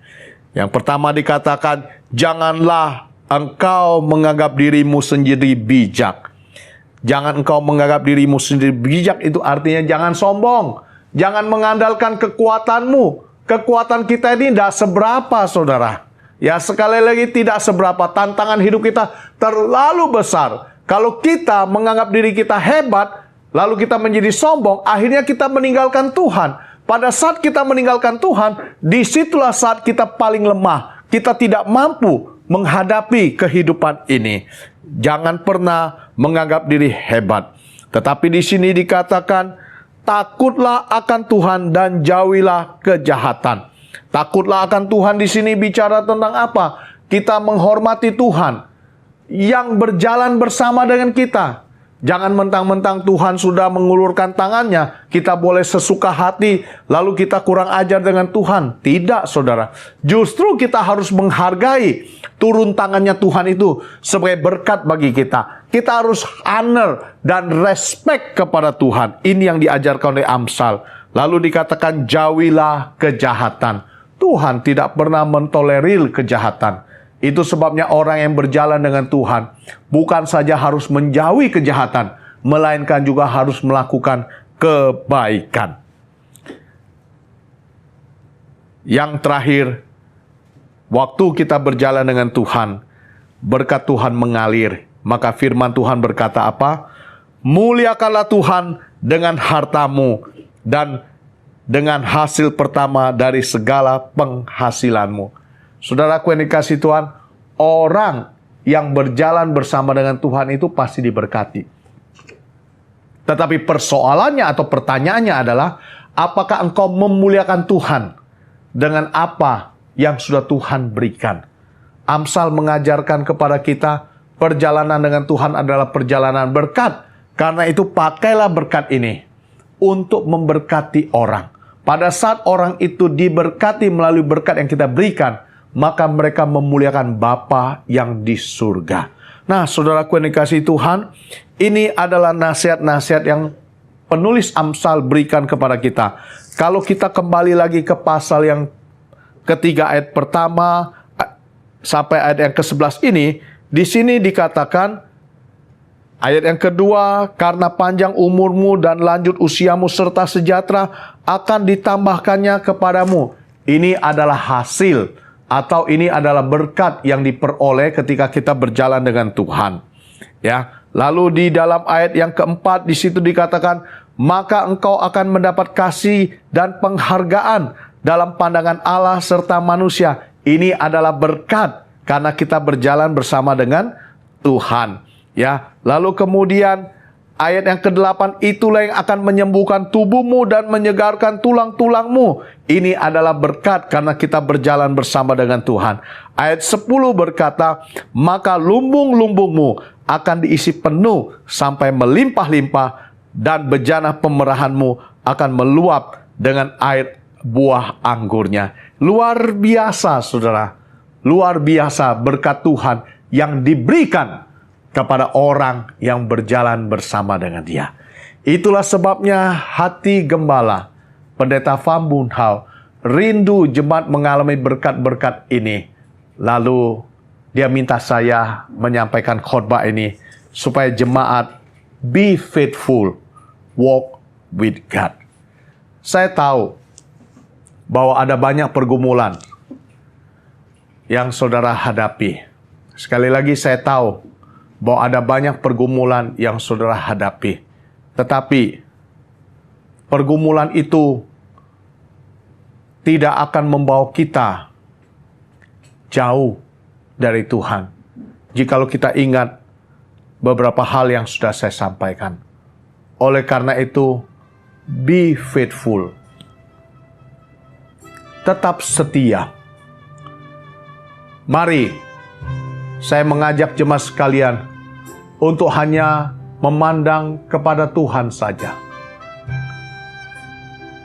E: Yang pertama dikatakan, janganlah engkau menganggap dirimu sendiri bijak. Jangan engkau menganggap dirimu sendiri bijak, itu artinya jangan sombong. Jangan mengandalkan kekuatanmu. Kekuatan kita ini tidak seberapa, saudara. Ya, sekali lagi tidak seberapa. Tantangan hidup kita terlalu besar. Kalau kita menganggap diri kita hebat, lalu kita menjadi sombong, akhirnya kita meninggalkan Tuhan. Pada saat kita meninggalkan Tuhan, disitulah saat kita paling lemah. Kita tidak mampu menghadapi kehidupan ini. Jangan pernah menganggap diri hebat. Tetapi di sini dikatakan, takutlah akan Tuhan dan jauhilah kejahatan. Takutlah akan Tuhan di sini bicara tentang apa? Kita menghormati Tuhan yang berjalan bersama dengan kita. Jangan mentang-mentang Tuhan sudah mengulurkan tangannya, kita boleh sesuka hati, lalu kita kurang ajar dengan Tuhan. Tidak, saudara. Justru kita harus menghargai turun tangannya Tuhan itu sebagai berkat bagi kita. Kita harus honor dan respect kepada Tuhan. Ini yang diajarkan oleh Amsal. Lalu dikatakan, jauhilah kejahatan. Tuhan tidak pernah mentolerir kejahatan. Itu sebabnya orang yang berjalan dengan Tuhan bukan saja harus menjauhi kejahatan, melainkan juga harus melakukan kebaikan. Yang terakhir, waktu kita berjalan dengan Tuhan, berkat Tuhan mengalir. Maka firman Tuhan berkata apa? Muliakanlah Tuhan dengan hartamu dan dengan hasil pertama dari segala penghasilanmu. Saudaraku yang dikasihi Tuhan, orang yang berjalan bersama dengan Tuhan itu pasti diberkati. Tetapi persoalannya atau pertanyaannya adalah, apakah engkau memuliakan Tuhan dengan apa yang sudah Tuhan berikan? Amsal mengajarkan kepada kita, perjalanan dengan Tuhan adalah perjalanan berkat. Karena itu pakailah berkat ini untuk memberkati orang. Pada saat orang itu diberkati melalui berkat yang kita berikan, maka mereka memuliakan Bapa yang di surga. Nah, saudaraku yang dikasihi Tuhan, ini adalah nasihat-nasihat yang penulis Amsal berikan kepada kita. Kalau kita kembali lagi ke pasal yang ketiga ayat pertama sampai ayat yang ke-11 ini, di sini dikatakan, ayat yang kedua, karena panjang umurmu dan lanjut usiamu serta sejahtera akan ditambahkannya kepadamu. Ini adalah hasil atau ini adalah berkat yang diperoleh ketika kita berjalan dengan Tuhan. Ya, lalu di dalam ayat yang keempat di situ dikatakan, maka engkau akan mendapat kasih dan penghargaan dalam pandangan Allah serta manusia. Ini adalah berkat karena kita berjalan bersama dengan Tuhan. Ya, lalu kemudian ayat yang ke-8, itulah yang akan menyembuhkan tubuhmu dan menyegarkan tulang-tulangmu. Ini adalah berkat karena kita berjalan bersama dengan Tuhan. Ayat 10 berkata, maka lumbung-lumbungmu akan diisi penuh sampai melimpah-limpah dan bejana pemerahanmu akan meluap dengan air buah anggurnya. Luar biasa, saudara. Luar biasa berkat Tuhan yang diberikan kepada orang yang berjalan bersama dengan Dia. Itulah sebabnya hati gembala, Pendeta Pham Bun Hau, rindu jemaat mengalami berkat-berkat ini. Lalu dia minta saya menyampaikan khotbah ini supaya jemaat be faithful, walk with God. Saya tahu bahwa ada banyak pergumulan yang saudara hadapi. Sekali lagi saya tahu bahwa ada banyak pergumulan yang saudara hadapi. Tetapi pergumulan itu tidak akan membawa kita jauh dari Tuhan. Jikalau kita ingat beberapa hal yang sudah saya sampaikan. Oleh karena itu, be faithful. Tetap setia. Mari, saya mengajak jemaat sekalian untuk hanya memandang kepada Tuhan saja.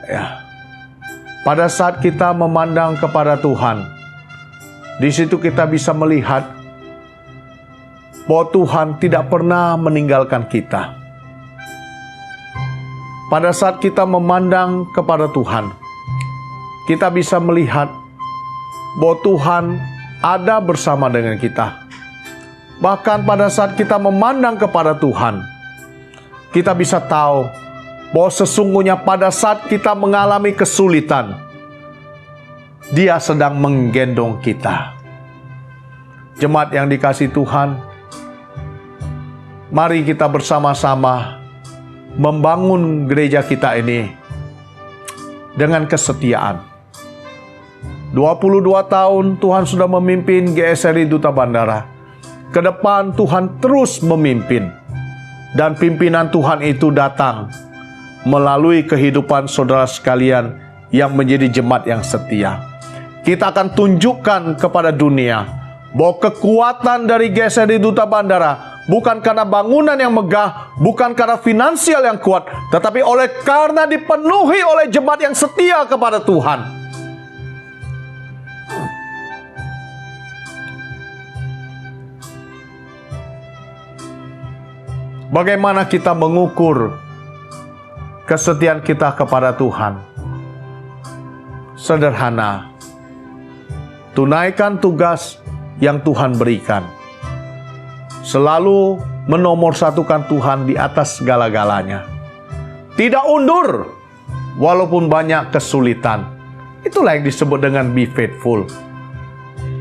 E: Ya. Pada saat kita memandang kepada Tuhan, di situ kita bisa melihat bahwa Tuhan tidak pernah meninggalkan kita. Pada saat kita memandang kepada Tuhan, kita bisa melihat bahwa Tuhan ada bersama dengan kita. Bahkan pada saat kita memandang kepada Tuhan, kita bisa tahu bahwa sesungguhnya pada saat kita mengalami kesulitan, Dia sedang menggendong kita. Jemaat yang dikasihi Tuhan, mari kita bersama-sama membangun gereja kita ini dengan kesetiaan. 22 tahun Tuhan sudah memimpin GSRI Duta Bandara. Ke depan Tuhan terus memimpin. Dan pimpinan Tuhan itu datang melalui kehidupan saudara sekalian yang menjadi jemaat yang setia. Kita akan tunjukkan kepada dunia bahwa kekuatan dari GSRI Duta Bandara bukan karena bangunan yang megah, bukan karena finansial yang kuat, tetapi oleh karena dipenuhi oleh jemaat yang setia kepada Tuhan. Bagaimana kita mengukur kesetiaan kita kepada Tuhan? Sederhana. Tunaikan tugas yang Tuhan berikan. Selalu menomorsatukan Tuhan di atas segala-galanya. Tidak undur walaupun banyak kesulitan. Itulah yang disebut dengan be faithful.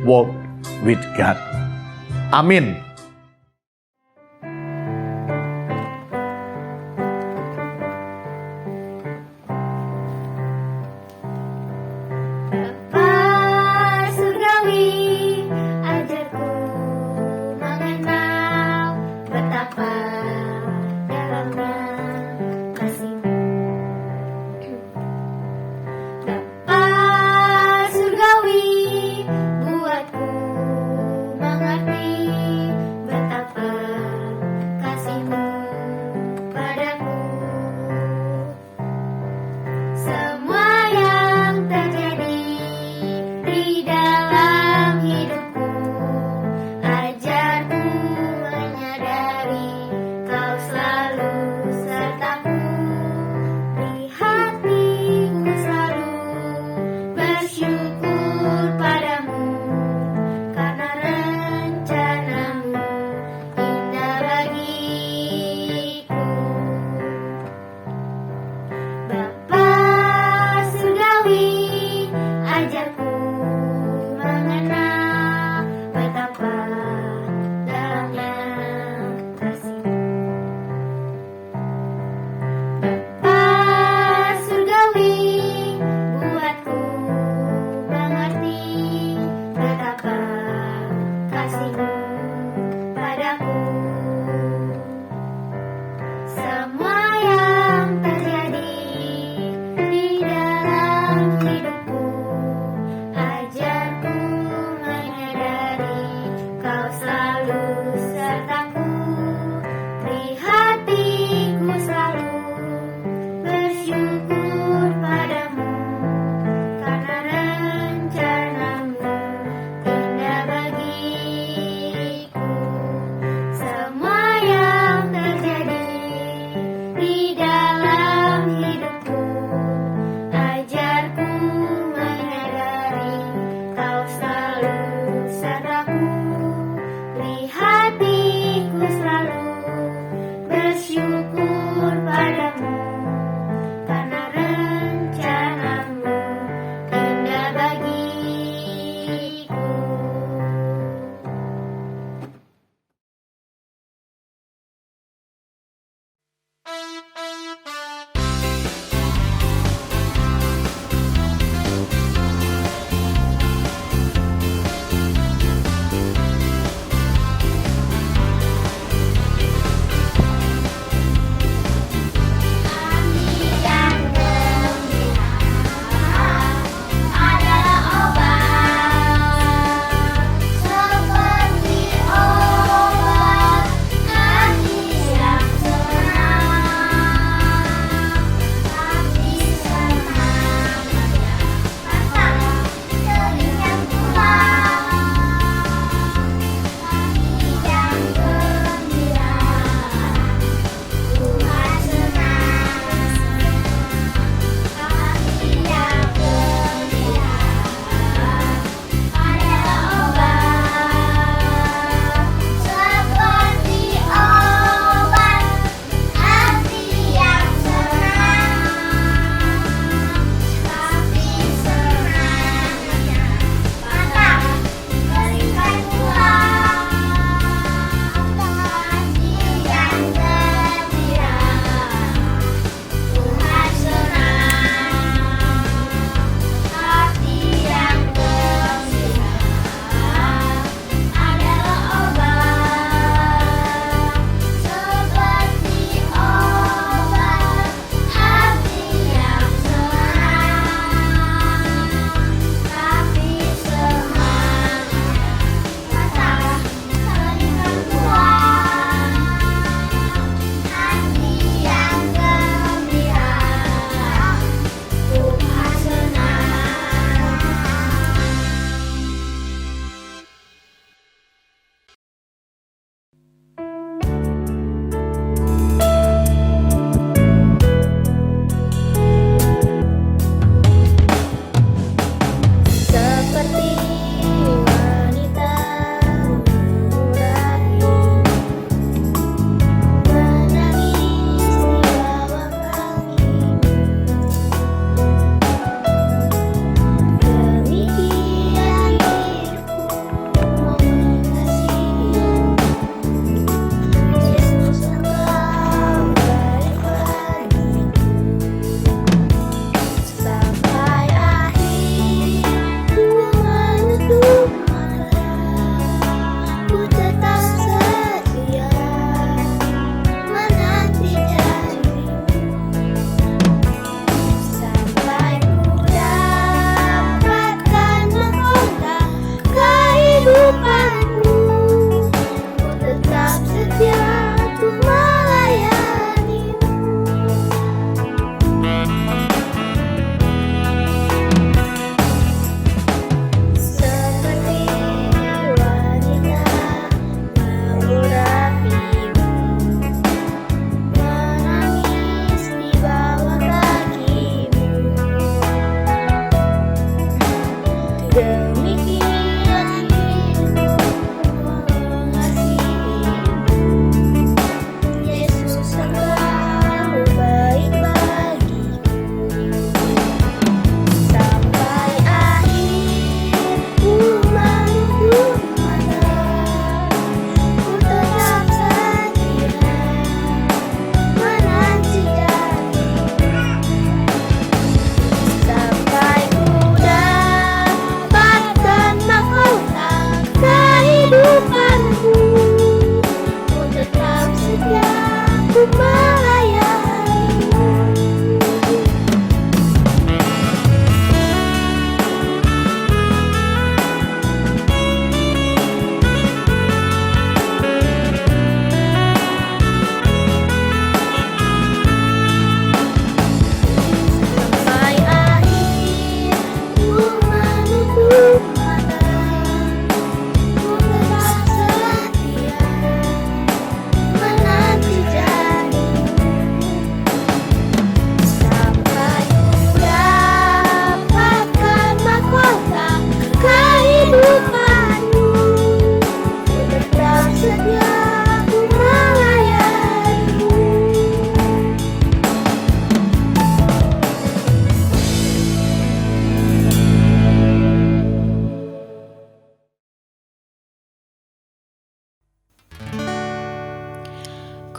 E: Walk with God. Amin.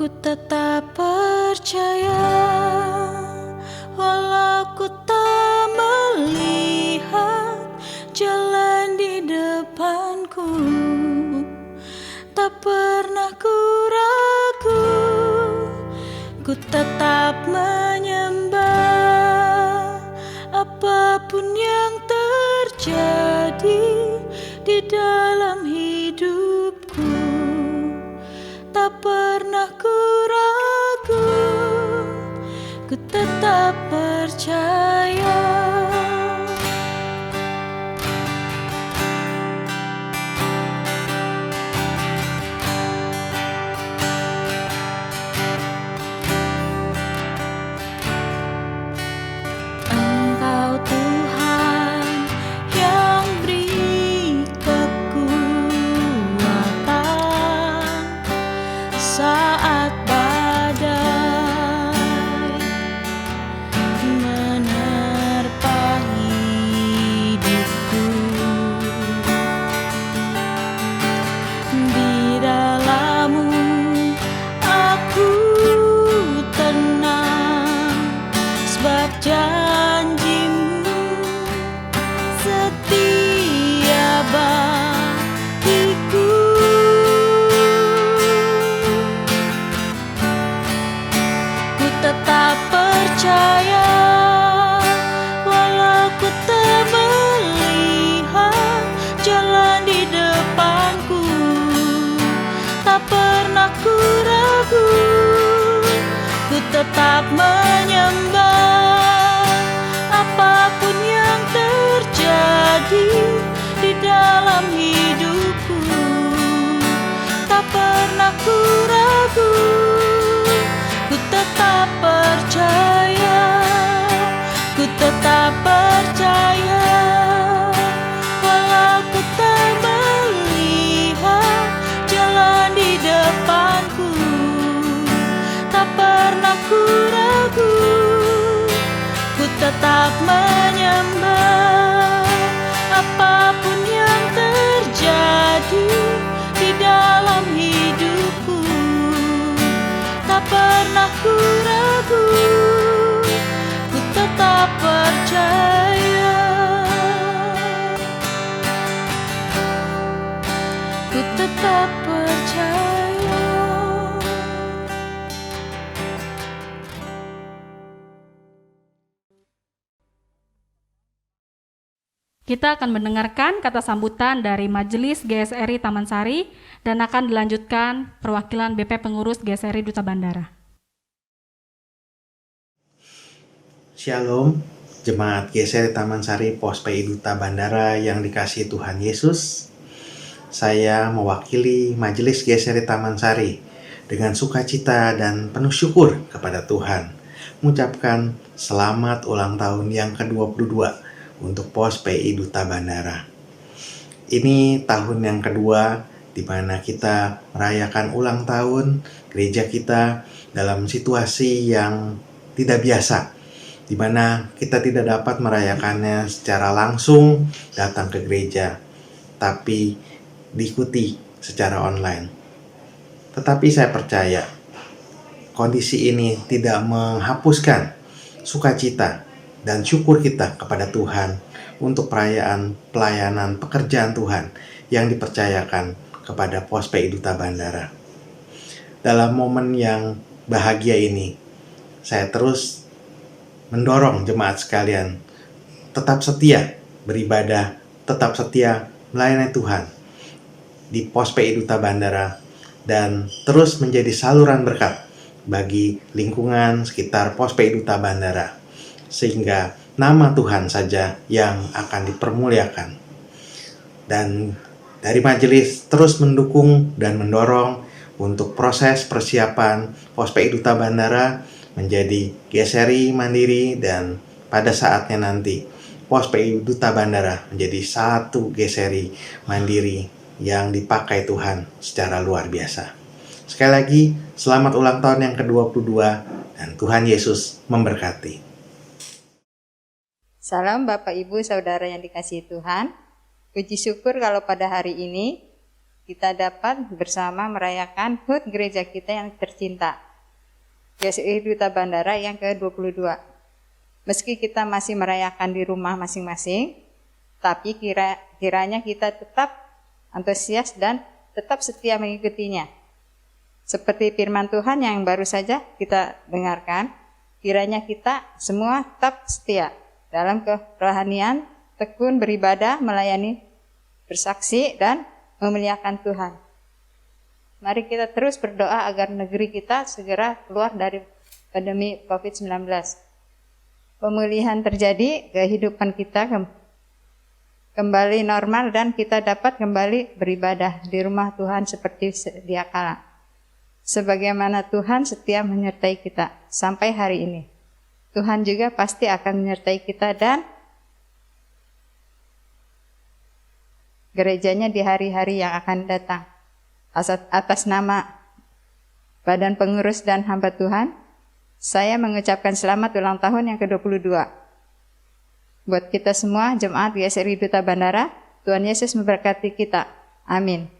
F: Ku tetap percaya, walau ku tak melihat jalan di depanku. Tak pernah ku ragu, ku tetap menyembah. Apapun yang terjadi di dalam hidupku, tak pernah ku ragu, ku tetap percaya. Engkau Tuhan yang beri kekuatan saat badai menerpa hidupku. Di dalam-Mu aku tenang, sebab janji-Mu setia bagiku. Ku tetap percaya, walau ku tak melihat jalan di depanku. Tak pernah ku ragu, ku tetap menyembah. Apapun yang terjadi di dalam hidupku, tak pernah ku ragu, ku tetap percaya, ku tetap percaya. Walau ku tak melihat jalan di depanku, tak pernah ku ragu, ku tetap menyembah. Apapun yang terjadi di dalam hidupku, tak pernah ku ragu, ku tetap percaya, ku tetap percaya.
A: Kita akan mendengarkan kata sambutan dari Majelis GSRI Taman Sari dan akan dilanjutkan perwakilan BP Pengurus GSRI Duta Bandara.
G: Shalom, Jemaat GSRI Taman Sari Pos PI Duta Bandara yang dikasihi Tuhan Yesus. Saya mewakili Majelis GSRI Taman Sari dengan sukacita dan penuh syukur kepada Tuhan, mengucapkan selamat ulang tahun yang ke-22 untuk Pos PI Duta Bandara. Ini tahun yang kedua di mana kita merayakan ulang tahun gereja kita dalam situasi yang tidak biasa, di mana kita tidak dapat merayakannya secara langsung datang ke gereja, tapi diikuti secara online. Tetapi saya percaya kondisi ini tidak menghapuskan sukacita dan syukur kita kepada Tuhan untuk perayaan pelayanan pekerjaan Tuhan yang dipercayakan kepada Pos PI Duta Bandara. Dalam momen yang bahagia ini, saya terus mendorong jemaat sekalian tetap setia beribadah, tetap setia melayani Tuhan di Pos PI Duta Bandara, dan terus menjadi saluran berkat bagi lingkungan sekitar Pos PI Duta Bandara, sehingga nama Tuhan saja yang akan dipermuliakan. Dan dari majelis terus mendukung dan mendorong untuk proses persiapan Pos PI Duta Bandara menjadi GSRI mandiri, dan pada saatnya nanti Pos PI Duta Bandara menjadi satu GSRI mandiri yang dipakai Tuhan secara luar biasa. Sekali lagi, selamat ulang tahun yang ke-22 dan Tuhan Yesus memberkati.
H: Salam Bapak Ibu Saudara yang dikasihi Tuhan. Puji syukur kalau pada hari ini kita dapat bersama merayakan HUT gereja kita yang tercinta, GSRI Duta Bandara yang ke-22. Meski kita masih merayakan di rumah masing-masing, tapi kiranya kita tetap antusias dan tetap setia mengikutinya. Seperti firman Tuhan yang baru saja kita dengarkan, kiranya kita semua tetap setia dalam kerohanian, tekun beribadah, melayani, bersaksi, dan memuliakan Tuhan. Mari kita terus berdoa agar negeri kita segera keluar dari pandemi COVID-19. Pemulihan terjadi, kehidupan kita kembali normal, dan kita dapat kembali beribadah di rumah Tuhan seperti sedia kala. Sebagaimana Tuhan setia menyertai kita sampai hari ini, Tuhan juga pasti akan menyertai kita dan gerejanya di hari-hari yang akan datang. Atas nama Badan Pengurus dan hamba Tuhan, saya mengucapkan selamat ulang tahun yang ke-22. Buat kita semua, Jemaat GSRI Duta Bandara, Tuhan Yesus memberkati kita. Amin.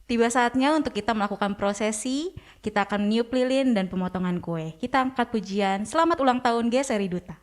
B: Tiba saatnya untuk kita melakukan prosesi, kita akan meniup lilin dan pemotongan kue. Kita angkat pujian, selamat ulang tahun GSRI Duta.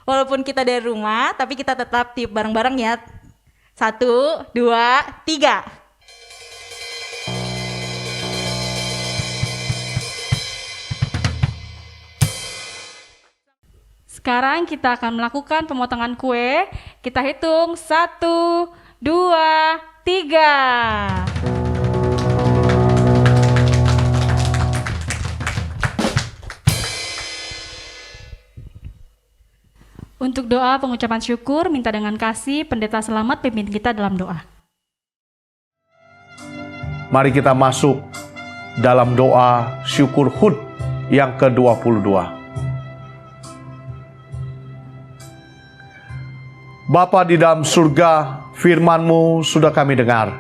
B: Walaupun kita dari rumah, tapi kita tetap tiup bareng-bareng ya. 1, 2, 3.
A: Sekarang kita akan melakukan pemotongan kue. Kita hitung 1, 2, 3. Untuk doa pengucapan syukur, minta dengan kasih Pendeta Selamat pimpin kita dalam doa.
E: Mari kita masuk dalam doa syukur HUT yang ke-22. Bapa di dalam surga, firman-Mu sudah kami dengar.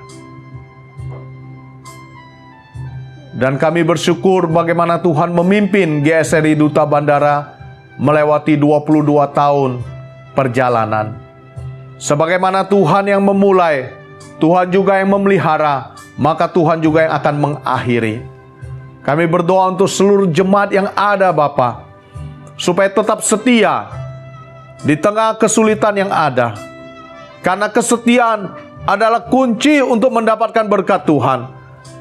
E: Dan kami bersyukur bagaimana Tuhan memimpin GSRI Duta Bandara melewati 22 tahun perjalanan. Sebagaimana Tuhan yang memulai, Tuhan juga yang memelihara, maka Tuhan juga yang akan mengakhiri. Kami berdoa untuk seluruh jemaat yang ada Bapa, supaya tetap setia di tengah kesulitan yang ada. Karena kesetiaan adalah kunci untuk mendapatkan berkat Tuhan.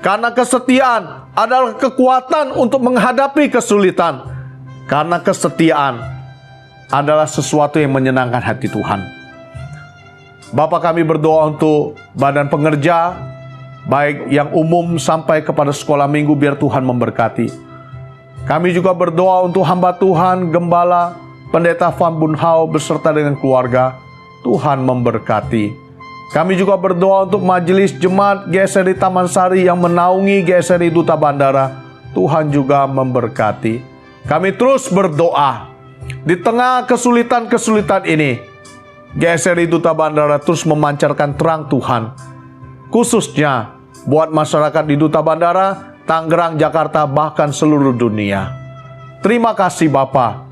E: Karena kesetiaan adalah kekuatan untuk menghadapi kesulitan. Karena kesetiaan adalah sesuatu yang menyenangkan hati Tuhan. Bapa, kami berdoa untuk badan pengerja, baik yang umum sampai kepada sekolah minggu, biar Tuhan memberkati. Kami juga berdoa untuk hamba Tuhan, Gembala, Pendeta Van Bunhau beserta dengan keluarga. Tuhan memberkati. Kami juga berdoa untuk majelis jemaat GSRI Taman Sari yang menaungi GSRI Duta Bandara. Tuhan juga memberkati. Kami terus berdoa. Di tengah kesulitan-kesulitan ini, GSRI Duta Bandara terus memancarkan terang Tuhan. Khususnya buat masyarakat di Duta Bandara, Tangerang, Jakarta, bahkan seluruh dunia. Terima kasih Bapa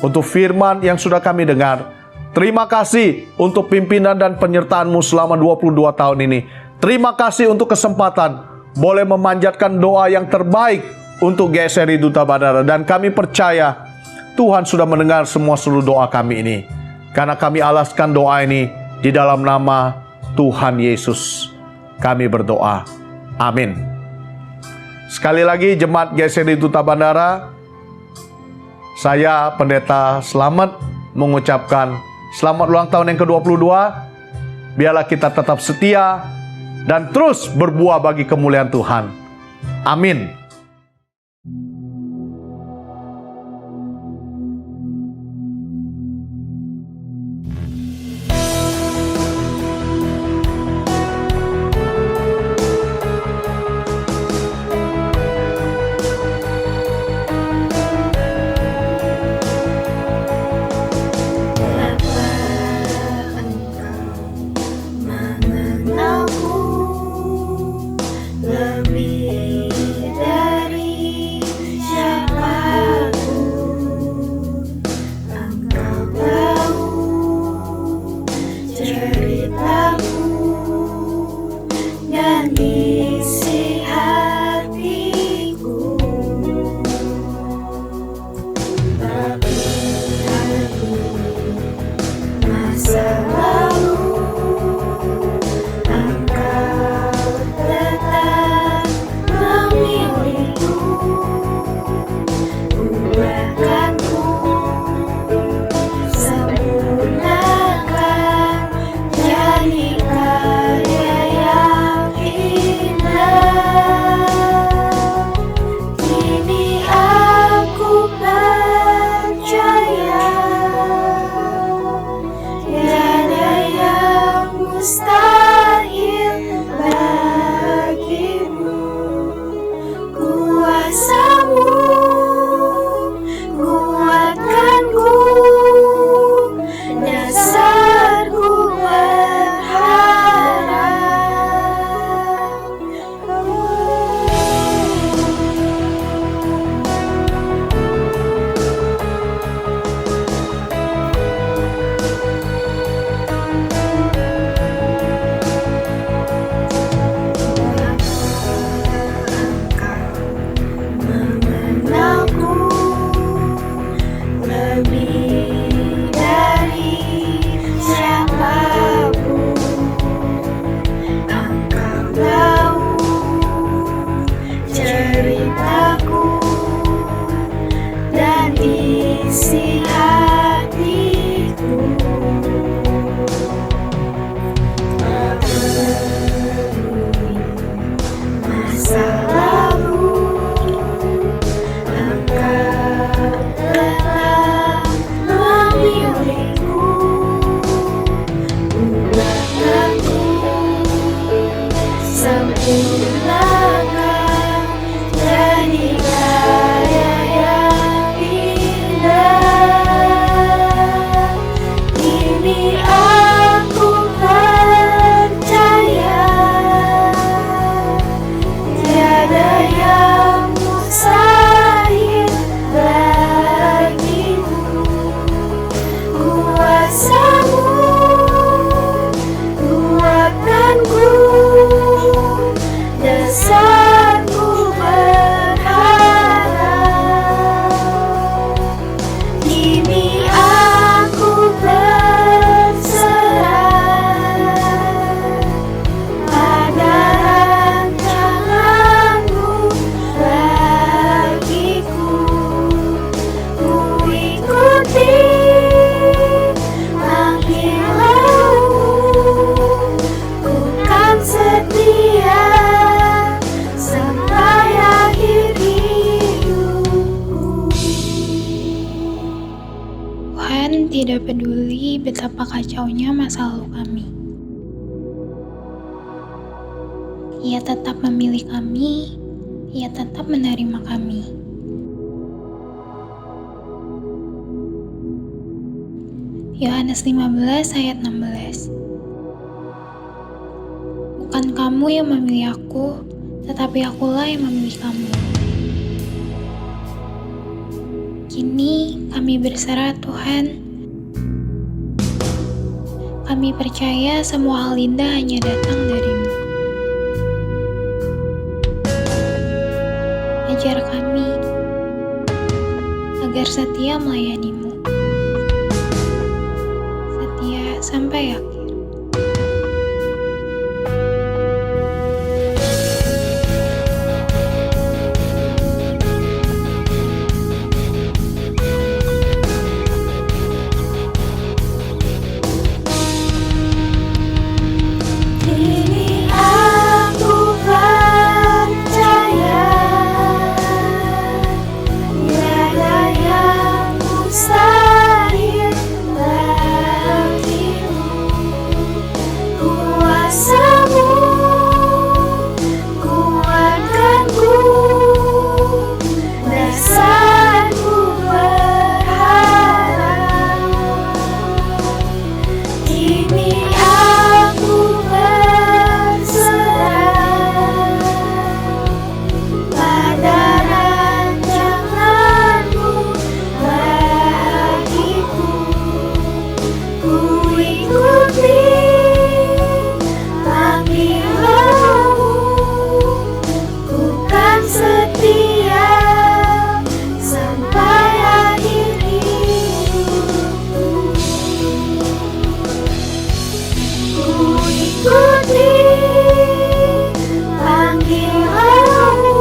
E: untuk firman yang sudah kami dengar. Terima kasih untuk pimpinan dan penyertaan-Mu selama 22 tahun ini. Terima kasih untuk kesempatan boleh memanjatkan doa yang terbaik untuk GSRI Duta Bandara. Dan kami percaya Tuhan sudah mendengar semua seluruh doa kami ini. Karena kami alaskan doa ini di dalam nama Tuhan Yesus. Kami berdoa. Amin. Sekali lagi jemaat GSRI Duta Bandara, saya Pendeta Slamet mengucapkan selamat ulang tahun yang ke-22. Biarlah kita tetap setia dan terus berbuah bagi kemuliaan Tuhan. Amin.
F: Sempurnakan jadi kaya besar ku berharap, kini aku berserah pada rancangan-Mu bagiku. Ku ikuti panggilan-Mu, ku kan setia sampai akhir hidupku.
I: Tuhan tidak peduli betapa kacaunya masa lalu kami. Ia tetap memilih kami, Ia tetap menerima kami. Yohanes 15 ayat 16. Bukan kamu yang memilih aku, tetapi akulah yang memilih kamu. Kini kami berserah Tuhan. Kami percaya semua hal indah hanya datang dari-Mu. Ajar kami agar setia melayani-Mu, setia sampai akhir.
F: Kini aku percaya tiada yang mustahil bagimu. Kuasa-Mu kuatkanku, dasarku berharap. Kini aku berserah pada rancangan-Mu bagiku. Ku ikuti panggilan-Mu, ku kan setia sampai akhir hidupku. Ku ikuti panggilan-Mu,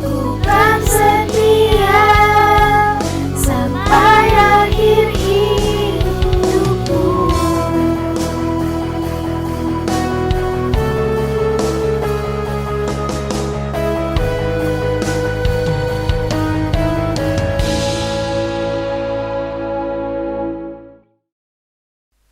F: ku kan setia sampai akhir hidupku.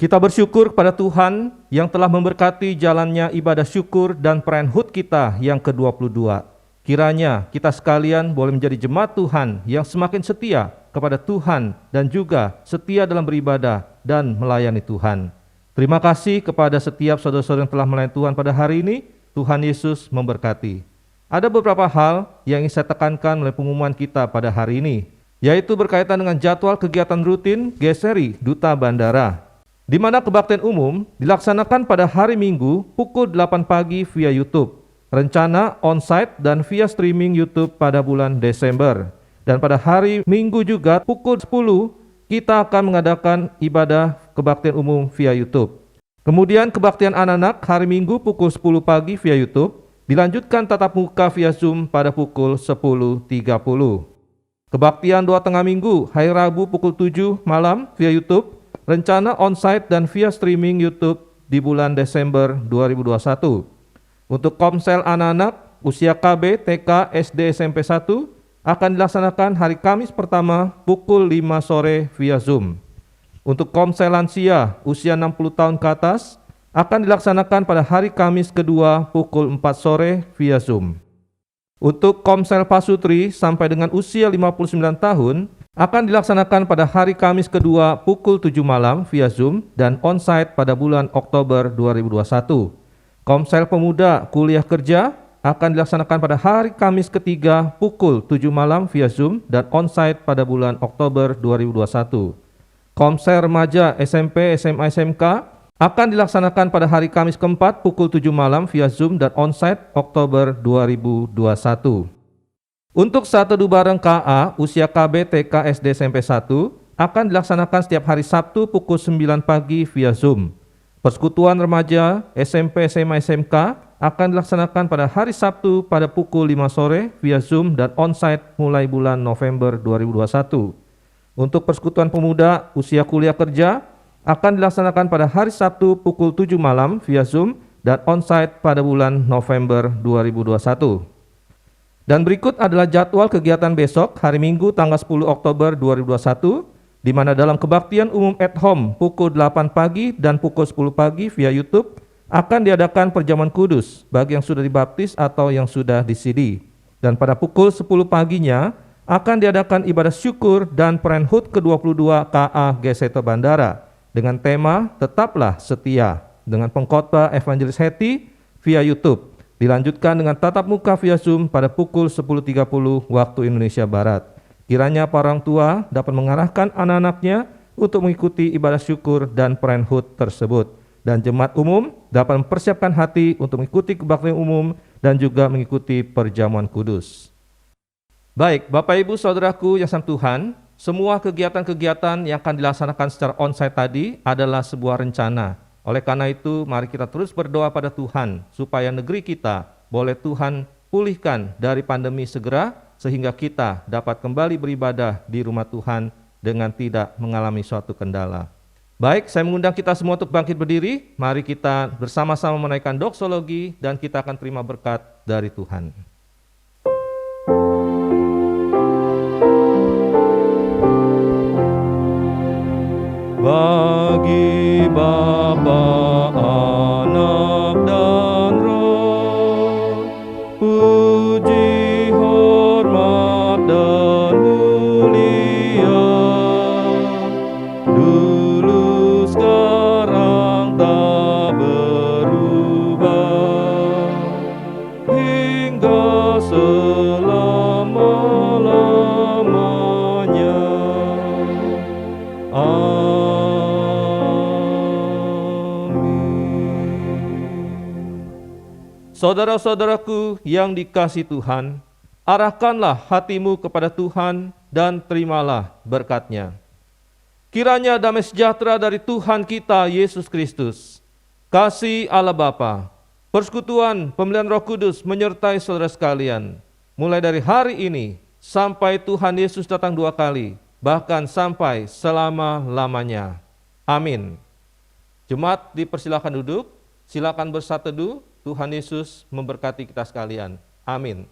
C: Kita bersyukur kepada Tuhan yang telah memberkati jalannya ibadah syukur dan perayaan HUT kita yang ke-22. Kiranya kita sekalian boleh menjadi jemaat Tuhan yang semakin setia kepada Tuhan dan juga setia dalam beribadah dan melayani Tuhan. Terima kasih kepada setiap saudara-saudara yang telah melayani Tuhan pada hari ini. Tuhan Yesus memberkati. Ada beberapa hal yang ingin saya tekankan melalui pengumuman kita pada hari ini, yaitu berkaitan dengan jadwal kegiatan rutin GSRI Duta Bandara, di mana kebaktian umum dilaksanakan pada hari Minggu pukul 8 pagi via YouTube. Rencana on-site dan via streaming YouTube pada bulan Desember. Dan pada hari Minggu juga pukul 10 kita akan mengadakan ibadah kebaktian umum via YouTube. Kemudian kebaktian anak-anak hari Minggu pukul 10 pagi via YouTube, dilanjutkan tatap muka via Zoom pada pukul 10.30. Kebaktian doa tengah minggu hari Rabu pukul 7 malam via YouTube, rencana on-site dan via streaming YouTube di bulan Desember 2021. Untuk komsel anak-anak usia KB, TK, SD, SMP 1 akan dilaksanakan hari Kamis pertama pukul 5 sore via Zoom. Untuk komsel lansia usia 60 tahun ke atas akan dilaksanakan pada hari Kamis kedua pukul 4 sore via Zoom. Untuk komsel pasutri sampai dengan usia 59 tahun akan dilaksanakan pada hari Kamis kedua pukul 7 malam via Zoom dan on-site pada bulan Oktober 2021. Komsel pemuda kuliah kerja akan dilaksanakan pada hari Kamis ketiga pukul 7 malam via Zoom dan on-site pada bulan Oktober 2021. Komsel remaja SMP, SMA, SMK akan dilaksanakan pada hari Kamis keempat pukul 7 malam via Zoom dan onsite Oktober 2021. Untuk saat teduh bareng KA usia KB TK SD SMP 1 akan dilaksanakan setiap hari Sabtu pukul 9 pagi via Zoom. Persekutuan remaja SMP SMA SMK akan dilaksanakan pada hari Sabtu pada pukul 5 sore via Zoom dan onsite mulai bulan November 2021. Untuk persekutuan pemuda usia kuliah kerja akan dilaksanakan pada hari Sabtu pukul 7 malam via Zoom dan onsite pada bulan November 2021. Dan berikut adalah jadwal kegiatan besok hari Minggu tanggal 10 Oktober 2021, di mana dalam kebaktian umum at home pukul 8 pagi dan pukul 10 pagi via YouTube akan diadakan perjamuan kudus bagi yang sudah dibaptis atau yang sudah di-CD. Dan pada pukul 10 paginya akan diadakan ibadah syukur dan Parenthood ke-22 KA GST Bandara dengan tema Tetaplah Setia dengan pengkhotbah Evangelis Hetty via YouTube. Dilanjutkan dengan tatap muka via Zoom pada pukul 10.30 waktu Indonesia Barat. Kiranya para orang tua dapat mengarahkan anak-anaknya untuk mengikuti ibadah syukur dan Parenthood tersebut. Dan jemaat umum dapat mempersiapkan hati untuk mengikuti kebaktian umum dan juga mengikuti perjamuan kudus. Baik, Bapak Ibu Saudaraku yang sama Tuhan, semua kegiatan-kegiatan yang akan dilaksanakan secara onsite tadi adalah sebuah rencana. Oleh karena itu, mari kita terus berdoa pada Tuhan supaya negeri kita boleh Tuhan pulihkan dari pandemi segera, sehingga kita dapat kembali beribadah di rumah Tuhan dengan tidak mengalami suatu kendala. Baik, saya mengundang kita semua untuk bangkit berdiri. Mari kita bersama-sama menaikkan doksologi dan kita akan terima berkat dari Tuhan. Bagi Bapa, Anak, dan Roh, puji, hormat, dan mulia, dulu, sekarang, tak berubah, hingga selama-lamanya. Saudara-saudaraku yang dikasihi Tuhan, arahkanlah hatimu kepada Tuhan dan terimalah berkat-Nya. Kiranya damai sejahtera dari Tuhan kita Yesus Kristus, kasih Allah Bapa, persekutuan pemeliharaan Roh Kudus menyertai saudara sekalian, mulai dari hari ini sampai Tuhan Yesus datang 2 kali, bahkan sampai selama-lamanya. Amin. Jemaat dipersilakan duduk, silakan bersatu teduh. Tuhan Yesus memberkati kita sekalian. Amin.